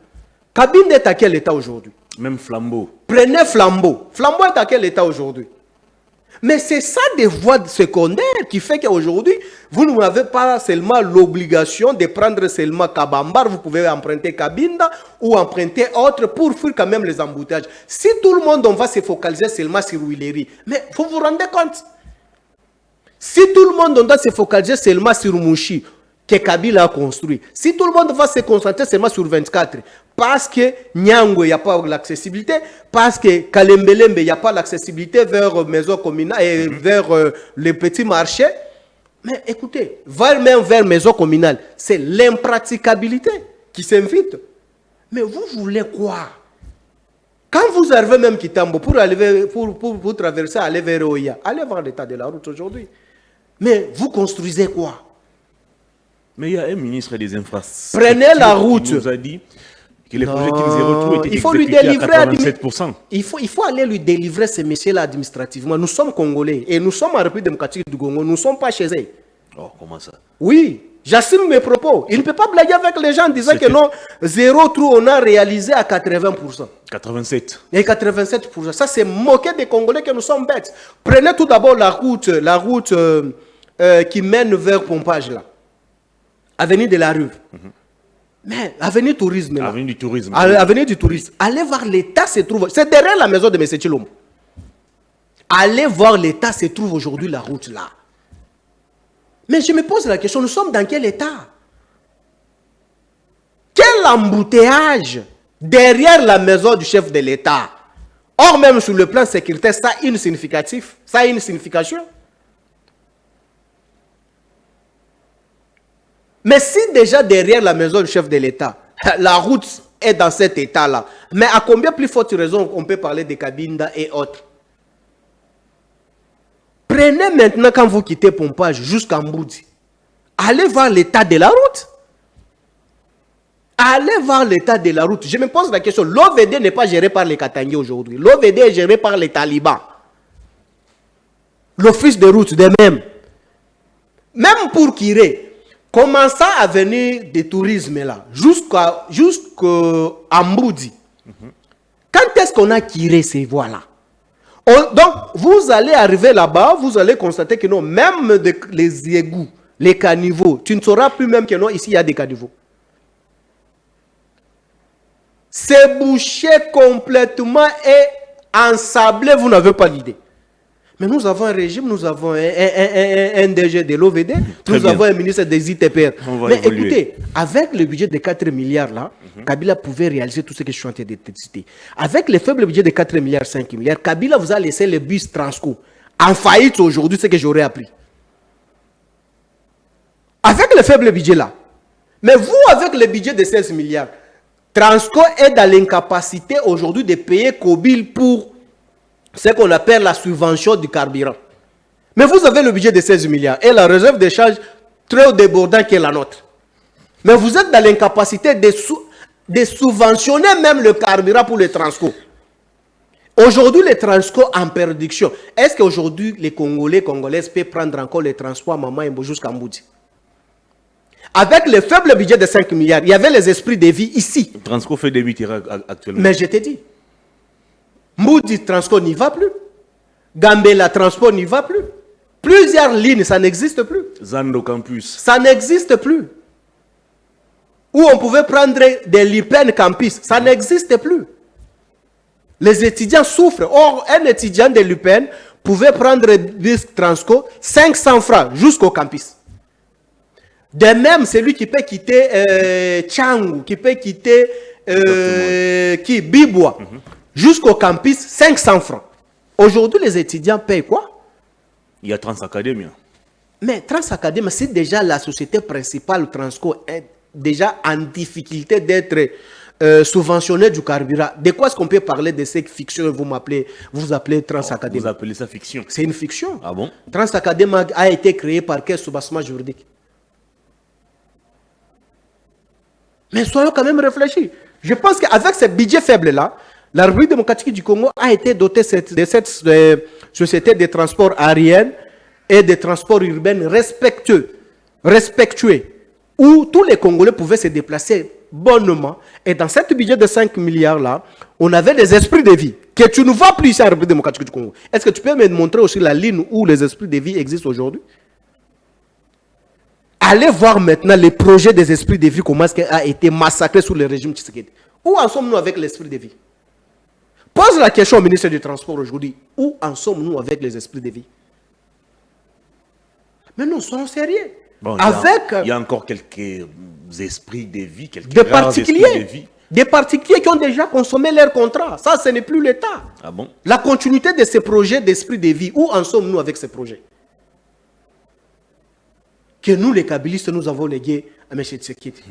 Kabinda est à quel état aujourd'hui? Même Flambeau. Prenez Flambeau. Flambeau est à quel état aujourd'hui? Mais c'est ça des voies secondaires qui fait qu'aujourd'hui, vous n'avez pas seulement l'obligation de prendre seulement Kabambar, vous pouvez emprunter Kabinda ou emprunter autre pour fuir quand même les embouteillages. Si tout le monde on va se focaliser seulement sur Willery, mais vous vous rendez compte? Si tout le monde on doit se focaliser seulement sur Mouchi, que Kabila a construit, si tout le monde va se concentrer seulement sur 24, parce que Nyangwe, il n'y a pas l'accessibilité, parce que Kalembelembe, il n'y a pas l'accessibilité vers maison communale et vers les petits marchés. Mais écoutez, même vers maison communale, c'est l'impraticabilité qui s'invite. Mais vous voulez quoi? Quand vous arrivez même Kitambo pour traverser, aller vers Oya, allez voir l'état de la route aujourd'hui. Mais vous construisez quoi? Mais il y a un ministre des Infrastructures. Prenez la route. Qui nous a dit que les projets King Zero étaient il faut lui exécutés délivrer à 87%. Il faut aller lui délivrer ces messieurs-là administrativement. Nous sommes Congolais et nous sommes en République démocratique du Congo. Nous ne sommes pas chez eux. Oh, comment ça? Oui, j'assume mes propos. Il ne peut pas blaguer avec les gens en disant que non, zéro trou, on a réalisé à 80%. 87. Et 87%. Ça, c'est moquer des Congolais que nous sommes bêtes. Prenez tout d'abord la route qui mène vers Pompage, là. Avenue de la Rue. Mais avenue Tourisme. Là. Avenue du Tourisme. Avenue du Tourisme. Allez voir l'état se trouve. C'est derrière la maison de M. Chilombo. Allez voir l'état se trouve aujourd'hui la route là. Mais je me pose la question, nous sommes dans quel état? Quel embouteillage derrière la maison du chef de l'État? Or, même sur le plan sécuritaire, ça a une signification. Ça a une signification. Mais si déjà derrière la maison du chef de l'État, la route est dans cet état-là, mais à combien plus forte raison on peut parler de Kabinda et autres? Prenez maintenant quand vous quittez Pompage jusqu'à Mboudi. Allez voir l'état de la route. Allez voir l'état de la route. Je me pose la question, l'OVD n'est pas géré par les Katangais aujourd'hui. L'OVD est géré par les talibans. L'office de route de même. Même pour Kiré. Commençant à venir des tourismes là, jusqu'à Mboudi. Quand est-ce qu'on a tiré ces voies-là? Donc, vous allez arriver là-bas, vous allez constater que non, même les égouts, les caniveaux, tu ne sauras plus même que non, ici il y a des caniveaux. C'est bouché complètement et ensablé, vous n'avez pas l'idée. Mais nous avons un régime, nous avons un DG de l'OVD, nous avons un ministre des ITPR. Mais écoutez, avec le budget de 4 milliards là, Kabila pouvait réaliser tout ce que je suis en train de citer. Avec le faible budget de 4 milliards, 5 milliards, Kabila vous a laissé le bus Transco en faillite aujourd'hui, ce que j'aurais appris. Avec le faible budget là. Mais vous, avec le budget de 16 milliards, Transco est dans l'incapacité aujourd'hui de payer Kobil pour ce qu'on appelle la subvention du carburant. Mais vous avez le budget de 16 milliards et la réserve de charges très débordante qui est la nôtre. Mais vous êtes dans l'incapacité de subventionner même le carburant pour les Transco. Aujourd'hui, les Transco en production. Est-ce qu'aujourd'hui, les Congolaises peuvent prendre encore les transports à Maman et jusqu'à Mboudi? Avec le faible budget de 5 milliards, il y avait les esprits de vie ici. Transco fait des 8 actuellement. Mais je t'ai dit. Mboudi Transco n'y va plus. Gambela Transport n'y va plus. Plusieurs lignes, ça n'existe plus. Zando Campus. Ça n'existe plus. Où on pouvait prendre des Lipen Campus, ça n'existe plus. Les étudiants souffrent. Or, un étudiant de Lipen pouvait prendre des Transco 500 francs jusqu'au campus. De même, celui qui peut quitter Tchangou, qui peut quitter Bibwa, jusqu'au campus, 500 francs. Aujourd'hui, les étudiants payent quoi? Il y a Transacadémie. Mais Transacadémie, c'est déjà la société principale, Transco, est déjà en difficulté d'être subventionnée du carburant. De quoi est-ce qu'on peut parler de cette fiction vous appelez Transacadémie? Vous appelez ça fiction? C'est une fiction. Ah bon? Transacadémie a été créé par quel soubassement juridique? Mais soyons quand même réfléchis. Je pense qu'avec ce budget faible-là, la République démocratique du Congo a été dotée de cette société de transport aérien et de transport urbain respectueux, où tous les Congolais pouvaient se déplacer bonnement. Et dans ce budget de 5 milliards-là, on avait des esprits de vie que tu ne vois plus ici à la République démocratique du Congo. Est-ce que tu peux me montrer aussi la ligne où les esprits de vie existent aujourd'hui? Allez voir maintenant les projets des esprits de vie, comment est-ce qu'il a été massacré sous le régime Tshisekedi. Où en sommes-nous avec l'esprit de vie? Pose la question au ministre du Transport aujourd'hui. Où en sommes-nous avec les esprits de vie? Mais nous sommes sérieux. Bon, il y a encore quelques esprits de vie, quelques des rares esprits de vie. Des particuliers qui ont déjà consommé leur contrat. Ça, ce n'est plus l'État. Ah bon? La continuité de ces projets d'esprit de vie, où en sommes-nous avec ces projets? Que nous, les kabylistes, nous avons légué à M. Tshisekedi.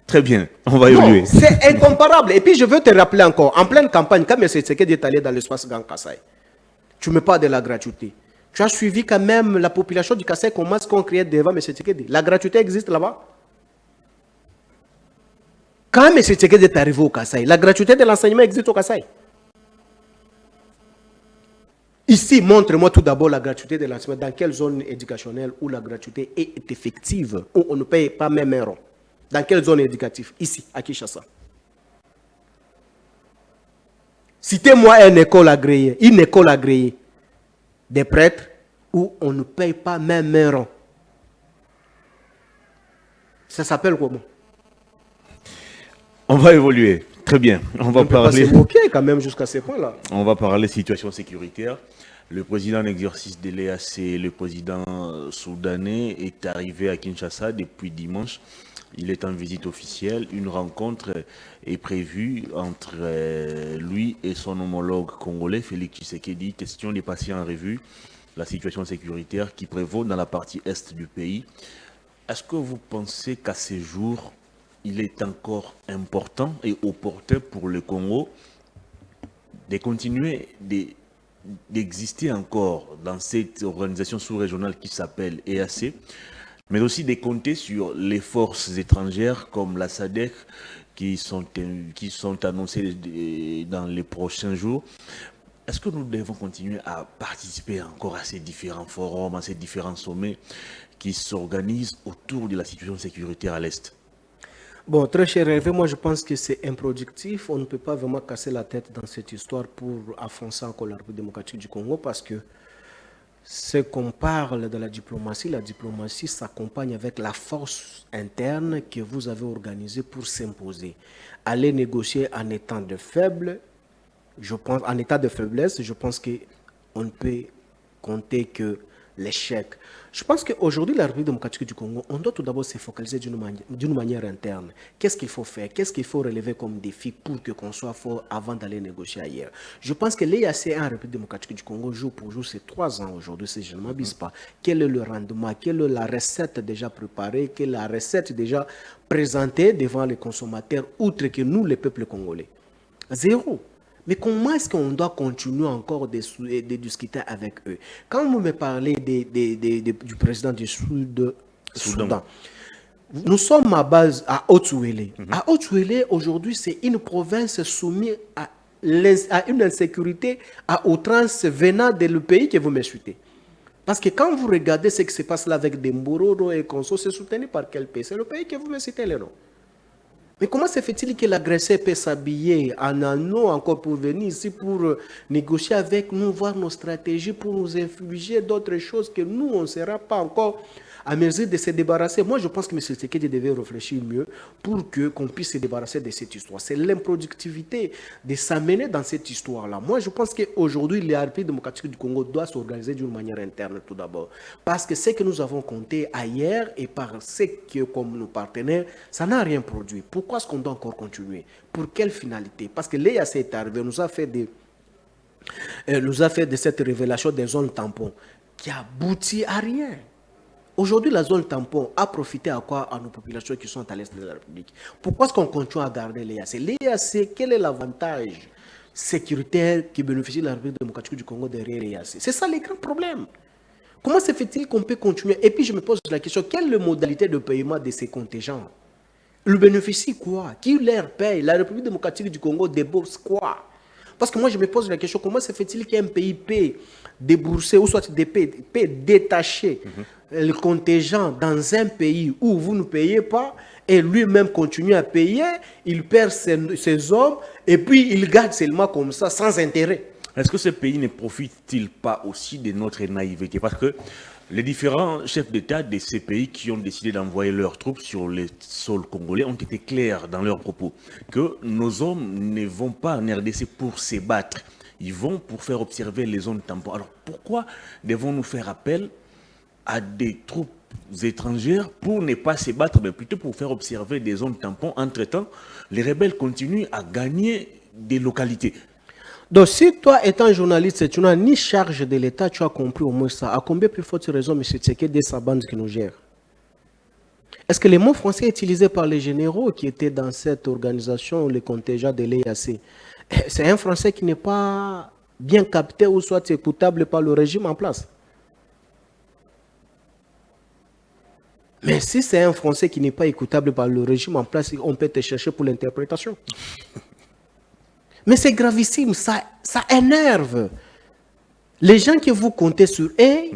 Très bien, on va évoluer. C'est incomparable. Et puis, je veux te rappeler encore, en pleine campagne, quand M. Tshisekedi est allé dans l'espace Grand Kassai, tu me parles de la gratuité. Tu as suivi quand même la population du Kassai, comment est-ce qu'on criait devant M. Tshisekedi? La gratuité existe là-bas. Quand M. Tshisekedi est arrivé au Kassai, la gratuité de l'enseignement existe au Kassai. Ici, montre-moi tout d'abord la gratuité de l'enseignement. Dans quelle zone éducationnelle où la gratuité est effective, où on ne paye pas même un rond? Dans quelle zone éducative? Ici, à Kinshasa. Citez-moi une école agréée des prêtres où on ne paye pas même un rond. Ça s'appelle comment? On va évoluer. Très bien. On va parler. C'est ok quand même jusqu'à ce point-là. On va parler situation sécuritaire. Le président en exercice de l'EAC, le président soudanais, est arrivé à Kinshasa depuis dimanche. Il est en visite officielle. Une rencontre est prévue entre lui et son homologue congolais, Félix Tshisekedi. Question de passer en revue la situation sécuritaire qui prévaut dans la partie est du pays. Est-ce que vous pensez qu'à ce jour, il est encore important et opportun pour le Congo de continuer d'exister encore dans cette organisation sous-régionale qui s'appelle EAC, mais aussi de compter sur les forces étrangères comme la SADC qui sont annoncées dans les prochains jours? Est-ce que nous devons continuer à participer encore à ces différents forums, à ces différents sommets qui s'organisent autour de la situation sécuritaire à l'Est? Bon, très cher Hervé, moi je pense que c'est improductif. On ne peut pas vraiment casser la tête dans cette histoire pour affoncer encore la République démocratique du Congo parce que ce qu'on parle de la diplomatie s'accompagne avec la force interne que vous avez organisée pour s'imposer. Aller négocier en étant de faible, en état de faiblesse, je pense qu'on ne peut compter que l'échec. Je pense qu'aujourd'hui, la République démocratique du Congo, on doit tout d'abord se focaliser d'une manière interne. Qu'est-ce qu'il faut faire? Qu'est-ce qu'il faut relever comme défi pour qu'on soit fort avant d'aller négocier ailleurs? Je pense que l'EAC en République démocratique du Congo, jour pour jour, c'est 3 ans aujourd'hui, si je ne m'abuse pas. Quel est le rendement? Quelle est la recette déjà préparée? Quelle est la recette déjà présentée devant les consommateurs, outre que nous, les peuples congolais? Zéro. Mais comment est-ce qu'on doit continuer encore de discuter avec eux? Quand vous me parlez du président du Soudan, nous sommes à base à Haut-Ouélé. À Haut-Ouélé, aujourd'hui, c'est une province soumise à une insécurité à outrance venant du pays que vous me citez. Parce que quand vous regardez ce qui se passe là avec des Mbororo et Conso, c'est soutenu par quel pays? C'est le pays que vous me citez, le nom. Mais comment se fait-il que l'agresseur peut s'habiller en anneau encore pour venir ici pour négocier avec nous, voir nos stratégies, pour nous infliger d'autres choses que nous, on ne sera pas encore à mesure de se débarrasser? Moi, je pense que M. Tshisekedi devait réfléchir mieux pour qu'on puisse se débarrasser de cette histoire. C'est l'improductivité de s'amener dans cette histoire-là. Moi, je pense qu'aujourd'hui, la République démocratique du Congo doit s'organiser d'une manière interne tout d'abord. Parce que ce que nous avons compté ailleurs et par ce que, comme nos partenaires, ça n'a rien produit. Pourquoi est-ce qu'on doit encore continuer? Pour quelle finalité? Parce que l'EAC est arrivé, nous a fait de cette révélation des zones tampons qui aboutit à rien. Aujourd'hui, la zone tampon a profité à quoi? À nos populations qui sont à l'est de la République. Pourquoi est-ce qu'on continue à garder l'EAC? L'EAC, quel est l'avantage sécuritaire qui bénéficie de la République démocratique du Congo derrière l'EAC? C'est ça les grands problèmes. Comment se fait-il qu'on peut continuer? Et puis je me pose la question, quelle est la modalité de paiement de ces contingents? Le bénéficie quoi? Qui leur paye? La République démocratique du Congo débourse quoi? Parce que moi je me pose la question, comment se fait-il qu'un pays paie débourser ou soit paie détacher le contingent dans un pays où vous ne payez pas et lui-même continue à payer, il perd ses hommes et puis il garde seulement comme ça sans intérêt? Est-ce que ce pays ne profite-t-il pas aussi de notre naïveté? Parce que les différents chefs d'État de ces pays qui ont décidé d'envoyer leurs troupes sur le sol congolais ont été clairs dans leurs propos que nos hommes ne vont pas en RDC pour se battre. Ils vont pour faire observer les zones tampons. Alors pourquoi devons-nous faire appel à des troupes étrangères pour ne pas se battre, mais plutôt pour faire observer des zones tampons? Entre-temps, les rebelles continuent à gagner des localités. Donc, si toi, étant journaliste, tu n'as ni charge de l'État, tu as compris au moins ça. À combien plus forte raison, M. Tshisekedi et sa bande qui nous gère? Est-ce que les mots français utilisés par les généraux qui étaient dans cette organisation, les contingents de l'EAC, c'est un français qui n'est pas bien capté ou soit écoutable par le régime en place? Mais si c'est un français qui n'est pas écoutable par le régime en place, on peut te chercher pour l'interprétation. Mais c'est gravissime, ça énerve. Les gens que vous comptez sur eux,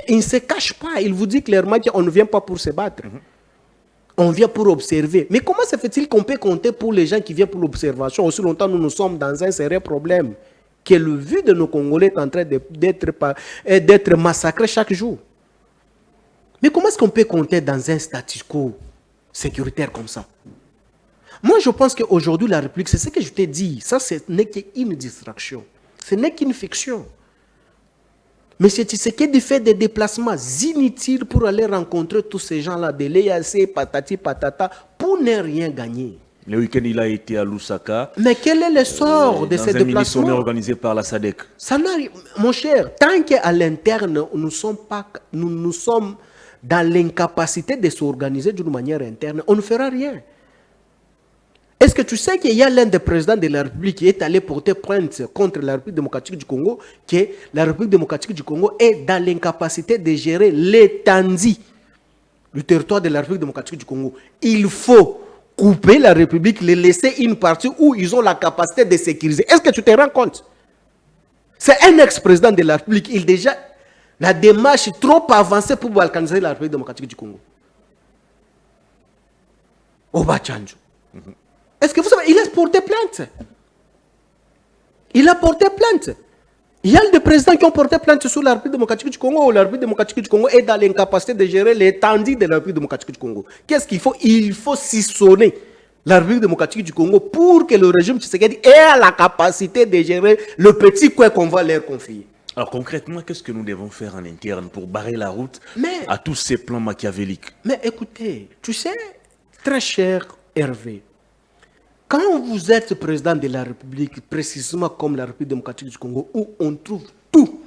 ils ne se cachent pas. Ils vous disent clairement qu'on ne vient pas pour se battre. On vient pour observer. Mais comment se fait-il qu'on peut compter pour les gens qui viennent pour l'observation? Aussi longtemps, nous sommes dans un sérieux problème, que le vu de nos Congolais est en train d'être massacré chaque jour. Mais comment est-ce qu'on peut compter dans un statu quo sécuritaire comme ça? Moi, je pense qu'aujourd'hui, la République, c'est ce que je t'ai dit, ça, ce n'est qu'une distraction. Ce n'est qu'une fiction. Mais c'est ce qui fait des déplacements inutiles pour aller rencontrer tous ces gens-là, de l'EAC, patati patata, pour ne rien gagner. Le week-end, il a été à Lusaka. Mais quel est le sort de ces déplacements? Dans un organisé par la SADC. Ça mon cher, tant qu'à l'interne, nous sommes dans l'incapacité de s'organiser d'une manière interne, on ne fera rien. Est-ce que tu sais qu'il y a l'un des présidents de la République qui est allé porter plainte contre la République démocratique du Congo, que la République démocratique du Congo est dans l'incapacité de gérer l'étendue du territoire de la République démocratique du Congo? Il faut couper la République, les laisser une partie où ils ont la capacité de sécuriser. Est-ce que tu te rends compte? C'est un ex-président de la République. Il déjà la démarche est trop avancée pour balkaniser la République démocratique du Congo. Oba Tchandjo. Est-ce que vous savez, il a porté plainte. Il a porté plainte. Il y a des présidents qui ont porté plainte sur la République démocratique du Congo. La République démocratique du Congo est dans l'incapacité de gérer l'étendue de la République démocratique du Congo. Qu'est-ce qu'il faut? Il faut sissonner la République démocratique du Congo pour que le régime Tshisekedi ait la capacité de gérer le petit coin qu'on va leur confier. Alors concrètement, qu'est-ce que nous devons faire en interne pour barrer la route à tous ces plans machiavéliques? Mais écoutez, tu sais, très cher Hervé, quand vous êtes président de la République, précisément comme la République démocratique du Congo, où on trouve tout,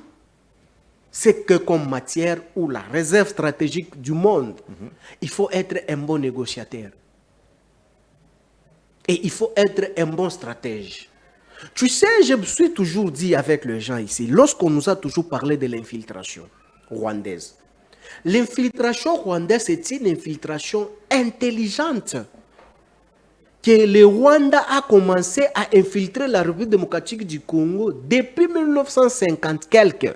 c'est que comme matière ou la réserve stratégique du monde, il faut être un bon négociateur. Et il faut être un bon stratège. Tu sais, je me suis toujours dit avec les gens ici, lorsqu'on nous a toujours parlé de l'infiltration rwandaise, l'infiltration rwandaise est une infiltration intelligente. Que le Rwanda a commencé à infiltrer la République démocratique du Congo depuis 1950 quelques.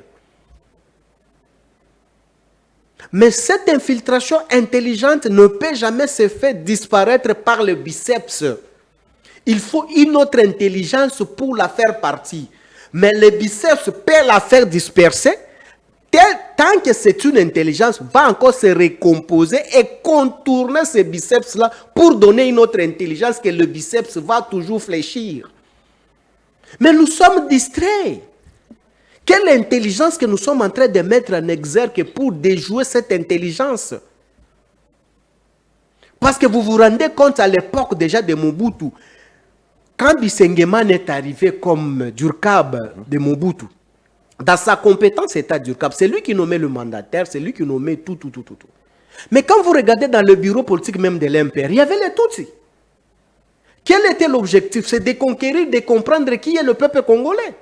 Mais cette infiltration intelligente ne peut jamais se faire disparaître par le biceps. Il faut une autre intelligence pour la faire partie. Mais le biceps peut la faire disperser. Tant que c'est une intelligence, va encore se recomposer et contourner ce biceps-là pour donner une autre intelligence que le biceps va toujours fléchir. Mais nous sommes distraits. Quelle intelligence que nous sommes en train de mettre en exergue pour déjouer cette intelligence? Parce que vous vous rendez compte à l'époque déjà de Mobutu, quand Bisengeman est arrivé comme Durkab de Mobutu, Dans sa compétence État d'URCAP, c'est lui qui nommait le mandataire, c'est lui qui nommait tout. Mais quand vous regardez dans le bureau politique même de l'MPR, il y avait les Tutsis. Quel était l'objectif? C'est de conquérir, de comprendre qui est le peuple congolais.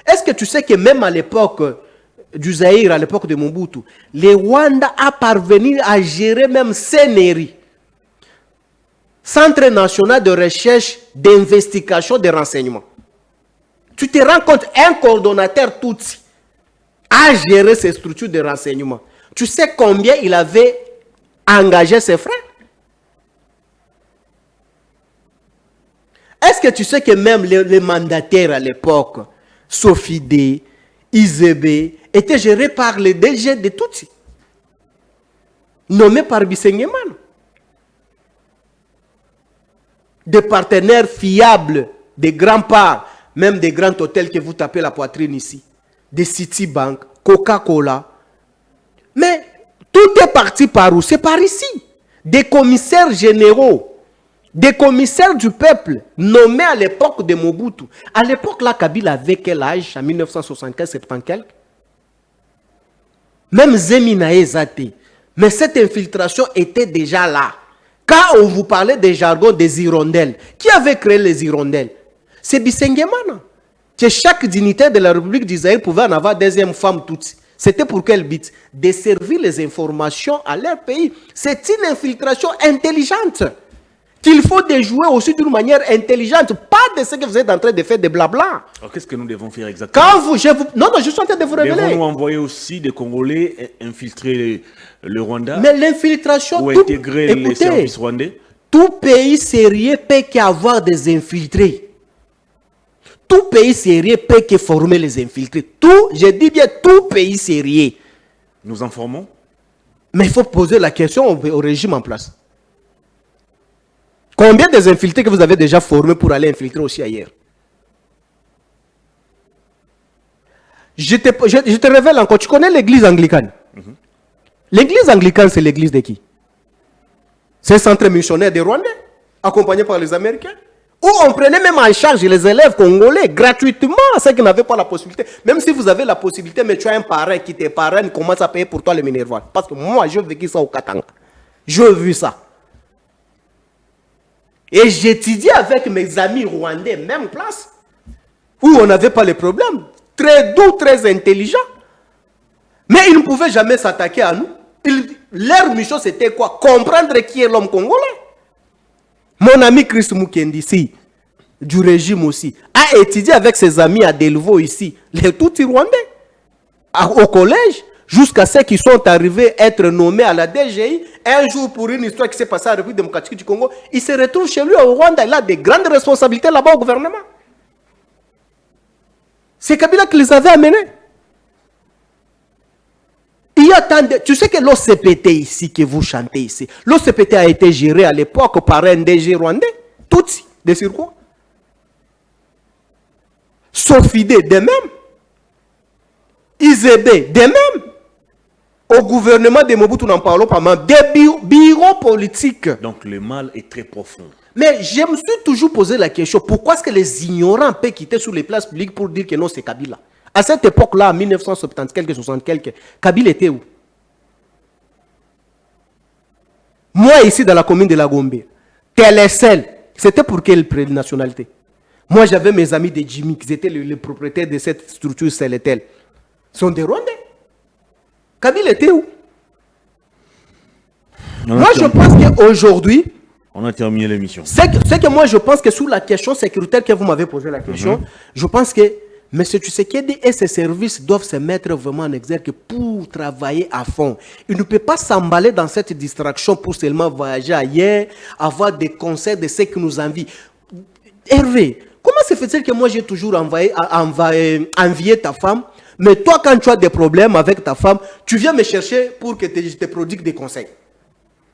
Est-ce que tu sais que même à l'époque du Zaïre, à l'époque de Mobutu, le Rwanda a parvenu à gérer même CNRI, Centre national de recherche, d'investigation, de renseignement. Tu te rends compte, un coordonnateur Tutsi a géré ces structures de renseignement. Tu sais combien il avait engagé ses frères? Est-ce que tu sais que même les mandataires à l'époque, Sofide, Izebe, étaient gérés par les DG de Tutsi, nommés par Bisengeman? Des partenaires fiables, des grands parts, même des grands hôtels que vous tapez la poitrine ici, des Citibank, Coca-Cola. Mais tout est parti par où? C'est par ici. Des commissaires généraux, des commissaires du peuple nommés à l'époque de Mobutu. À l'époque, là, Kabila avait quel âge? En 1975, 70 quelques. Même Zeminae Zate. Mais cette infiltration était déjà là. Quand on vous parlait des jargons des hirondelles, qui avait créé les hirondelles? C'est Bisengeman. Que chaque dignitaire de la République d'Israël pouvait en avoir deuxième femme toute. C'était pour quel but? De servir les informations à leur pays. C'est une infiltration intelligente qu'il faut déjouer aussi d'une manière intelligente, pas de ce que vous êtes en train de faire de blabla. Alors qu'est-ce que nous devons faire exactement? Non, je suis en train de vous révéler. Devons-nous envoyer aussi des Congolais infiltrer le Rwanda? Mais l'infiltration... Ou intégrer les services rwandais? Tout pays sérieux peut qu'avoir des infiltrés. Tout pays sérieux peut que former les infiltrés. Je dis bien tout pays sérieux. Nous en formons? Mais il faut poser la question au régime en place. Combien des infiltrés que vous avez déjà formés pour aller infiltrer aussi ailleurs? Je te révèle encore, tu connais l'église anglicane? L'église anglicane, c'est l'église de qui? C'est un centre missionnaire des Rwandais, accompagné par les Américains. Où on prenait même en charge les élèves congolais gratuitement, ceux qui n'avaient pas la possibilité. Même si vous avez la possibilité, mais tu as un parrain qui te parraine, commence à payer pour toi le Minerval. Parce que moi, j'ai vécu ça au Katanga. J'ai vu ça. Et j'étudiais avec mes amis rwandais, même place, où on n'avait pas les problèmes. Très doux, très intelligents. Mais ils ne pouvaient jamais s'attaquer à nous. Leur mission, c'était quoi? Comprendre qui est l'homme congolais. Mon ami Chris Mukendi, ici, du régime aussi, a étudié avec ses amis à Delvaux ici, les Tutsis rwandais, au collège, jusqu'à ceux qui sont arrivés à être nommés à la DGI. Un jour, pour une histoire qui s'est passée à la République démocratique du Congo, il se retrouve chez lui au Rwanda. Il a des grandes responsabilités là-bas au gouvernement. C'est Kabila qui les avait amenés. Il y a tant de... Tu sais que l'OCPT ici, que vous chantez ici, l'OCPT a été géré à l'époque par un DG rwandais, Tutsi, de surcroît. Sofide, de même. Izebe, de même. Au gouvernement de Mobutu, n'en parlons pas, mais des bureaux politiques. Donc le mal est très profond. Mais je me suis toujours posé la question, pourquoi est-ce que les ignorants peuvent quitter sur les places publiques pour dire que non, c'est Kabila? À cette époque-là, en 1970 quelques, 60 quelques, Kabila était où? Moi, ici, dans la commune de la Gombe, Télécel, c'était pour quelle nationalité? Moi, j'avais mes amis de Jimmy, qui étaient les propriétaires de cette structure Celetel. Ils sont des Rwandais. Kabila était où? Moi, je pense qu'aujourd'hui... On a terminé l'émission. C'est que moi, je pense que sur la question sécuritaire que vous m'avez posé la question, je pense que M. Tshisekedi et ses services doivent se mettre vraiment en exergue pour travailler à fond. Il ne peut pas s'emballer dans cette distraction pour seulement voyager ailleurs, avoir des conseils de ceux qui nous envient. Hervé, comment se fait-il que moi j'ai toujours envié ta femme, mais toi quand tu as des problèmes avec ta femme, tu viens me chercher pour que je te prodigue des conseils?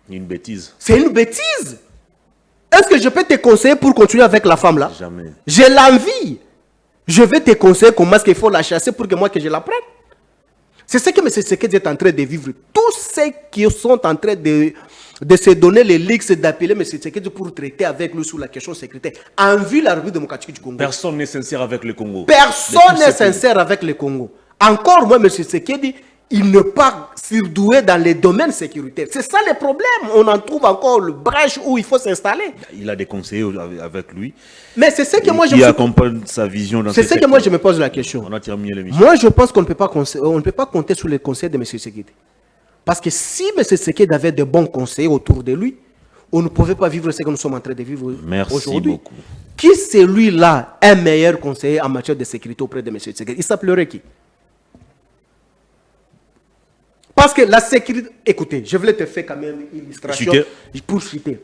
Une bêtise. C'est une bêtise. Est-ce que je peux te conseiller pour continuer avec la femme là? Jamais. J'ai l'envie. Je vais te conseiller comment est-ce qu'il faut la chasser pour que moi que je la prenne. C'est ce que M. Tshisekedi est en train de vivre. Tous ceux qui sont en train de de se donner les leaks d'appeler M. Tshisekedi pour traiter avec lui sur la question sécuritaire en vue de la République démocratique du Congo. Personne n'est sincère avec le Congo. Personne n'est sincère avec le Congo. Encore moins, M. Tshisekedi, il n'est pas surdoué dans les domaines sécuritaires. C'est ça le problème. On en trouve encore le brèche où il faut s'installer. Il a des conseillers avec lui. Mais c'est ce que moi je me accompagne sa vision dans c'est ce que moi je me pose la question. On a terminé l'émission. Moi je pense qu'on ne peut pas compter sur les conseils de M. Tshisekedi. Parce que si M. Tshisekedi avait de bons conseillers autour de lui, on ne pouvait pas vivre ce que nous sommes en train de vivre aujourd'hui. Beaucoup. Qui c'est lui-là, un meilleur conseiller en matière de sécurité auprès de M. Tshisekedi? Il s'appellerait qui? Parce que la sécurité... Écoutez, je voulais te faire quand même une illustration pour citer.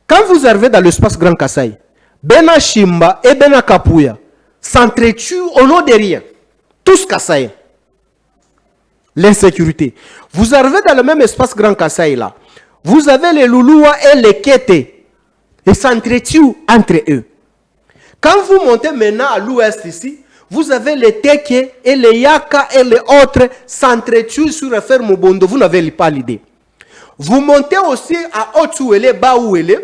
Quand vous arrivez dans l'espace Grand Kasaï, Bena Shimba et Bena Kapuya s'entretuent au nom de rien. Tous Kasaï. L'insécurité. Vous arrivez dans le même espace Grand Kasaï là. Vous avez les Loulous et les Kété. Ils s'entretuent entre eux. Quand vous montez maintenant à l'ouest ici, vous avez les Teke et les Yaka et les autres s'entretuent sur la ferme Mobondo. Vous n'avez pas l'idée. Vous montez aussi à Otouele, Baouele.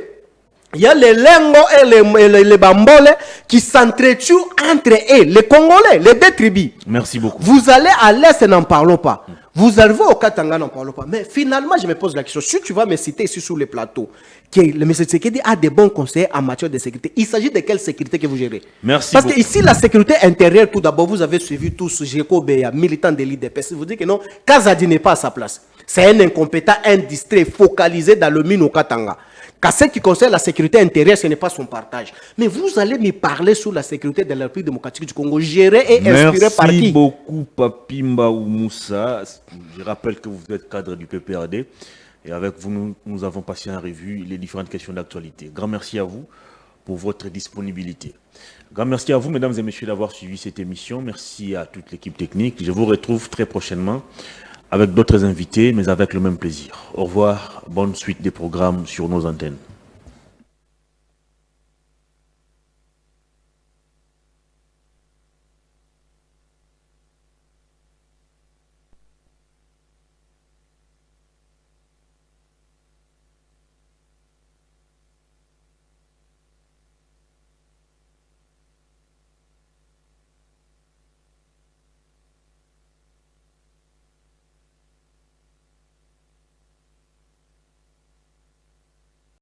Il y a les Lengo et les Bambole qui s'entretuent entre eux. Les Congolais, les deux tribus. Merci beaucoup. Vous allez à l'est, n'en parlons pas. Vous arrivez au Katanga, n'en parlons pas. Mais finalement, je me pose la question. Si tu vas me citer ici sur le plateau, que le M. Tshisekedi a des bons conseils en matière de sécurité, il s'agit de quelle sécurité que vous gérez? Merci. Parce que ici, la sécurité intérieure, tout d'abord, vous avez suivi tous Géco Béa, militant de l'IDPS. Vous dites que non, Kazadi n'est pas à sa place. C'est un incompétent, un distrait, focalisé dans le mine au Katanga. Qu'à ce qui concerne la sécurité intérieure, ce n'est pas son partage. Mais vous allez me parler sur la sécurité de la République démocratique du Congo, gérée et inspirée par qui? Merci beaucoup, Papimba Moussa. Je rappelle que vous êtes cadre du PPRD. Et avec vous, nous avons passé en revue les différentes questions d'actualité. Grand merci à vous pour votre disponibilité. Grand merci à vous, mesdames et messieurs, d'avoir suivi cette émission. Merci à toute l'équipe technique. Je vous retrouve très prochainement avec d'autres invités, mais avec le même plaisir. Au revoir, bonne suite des programmes sur nos antennes.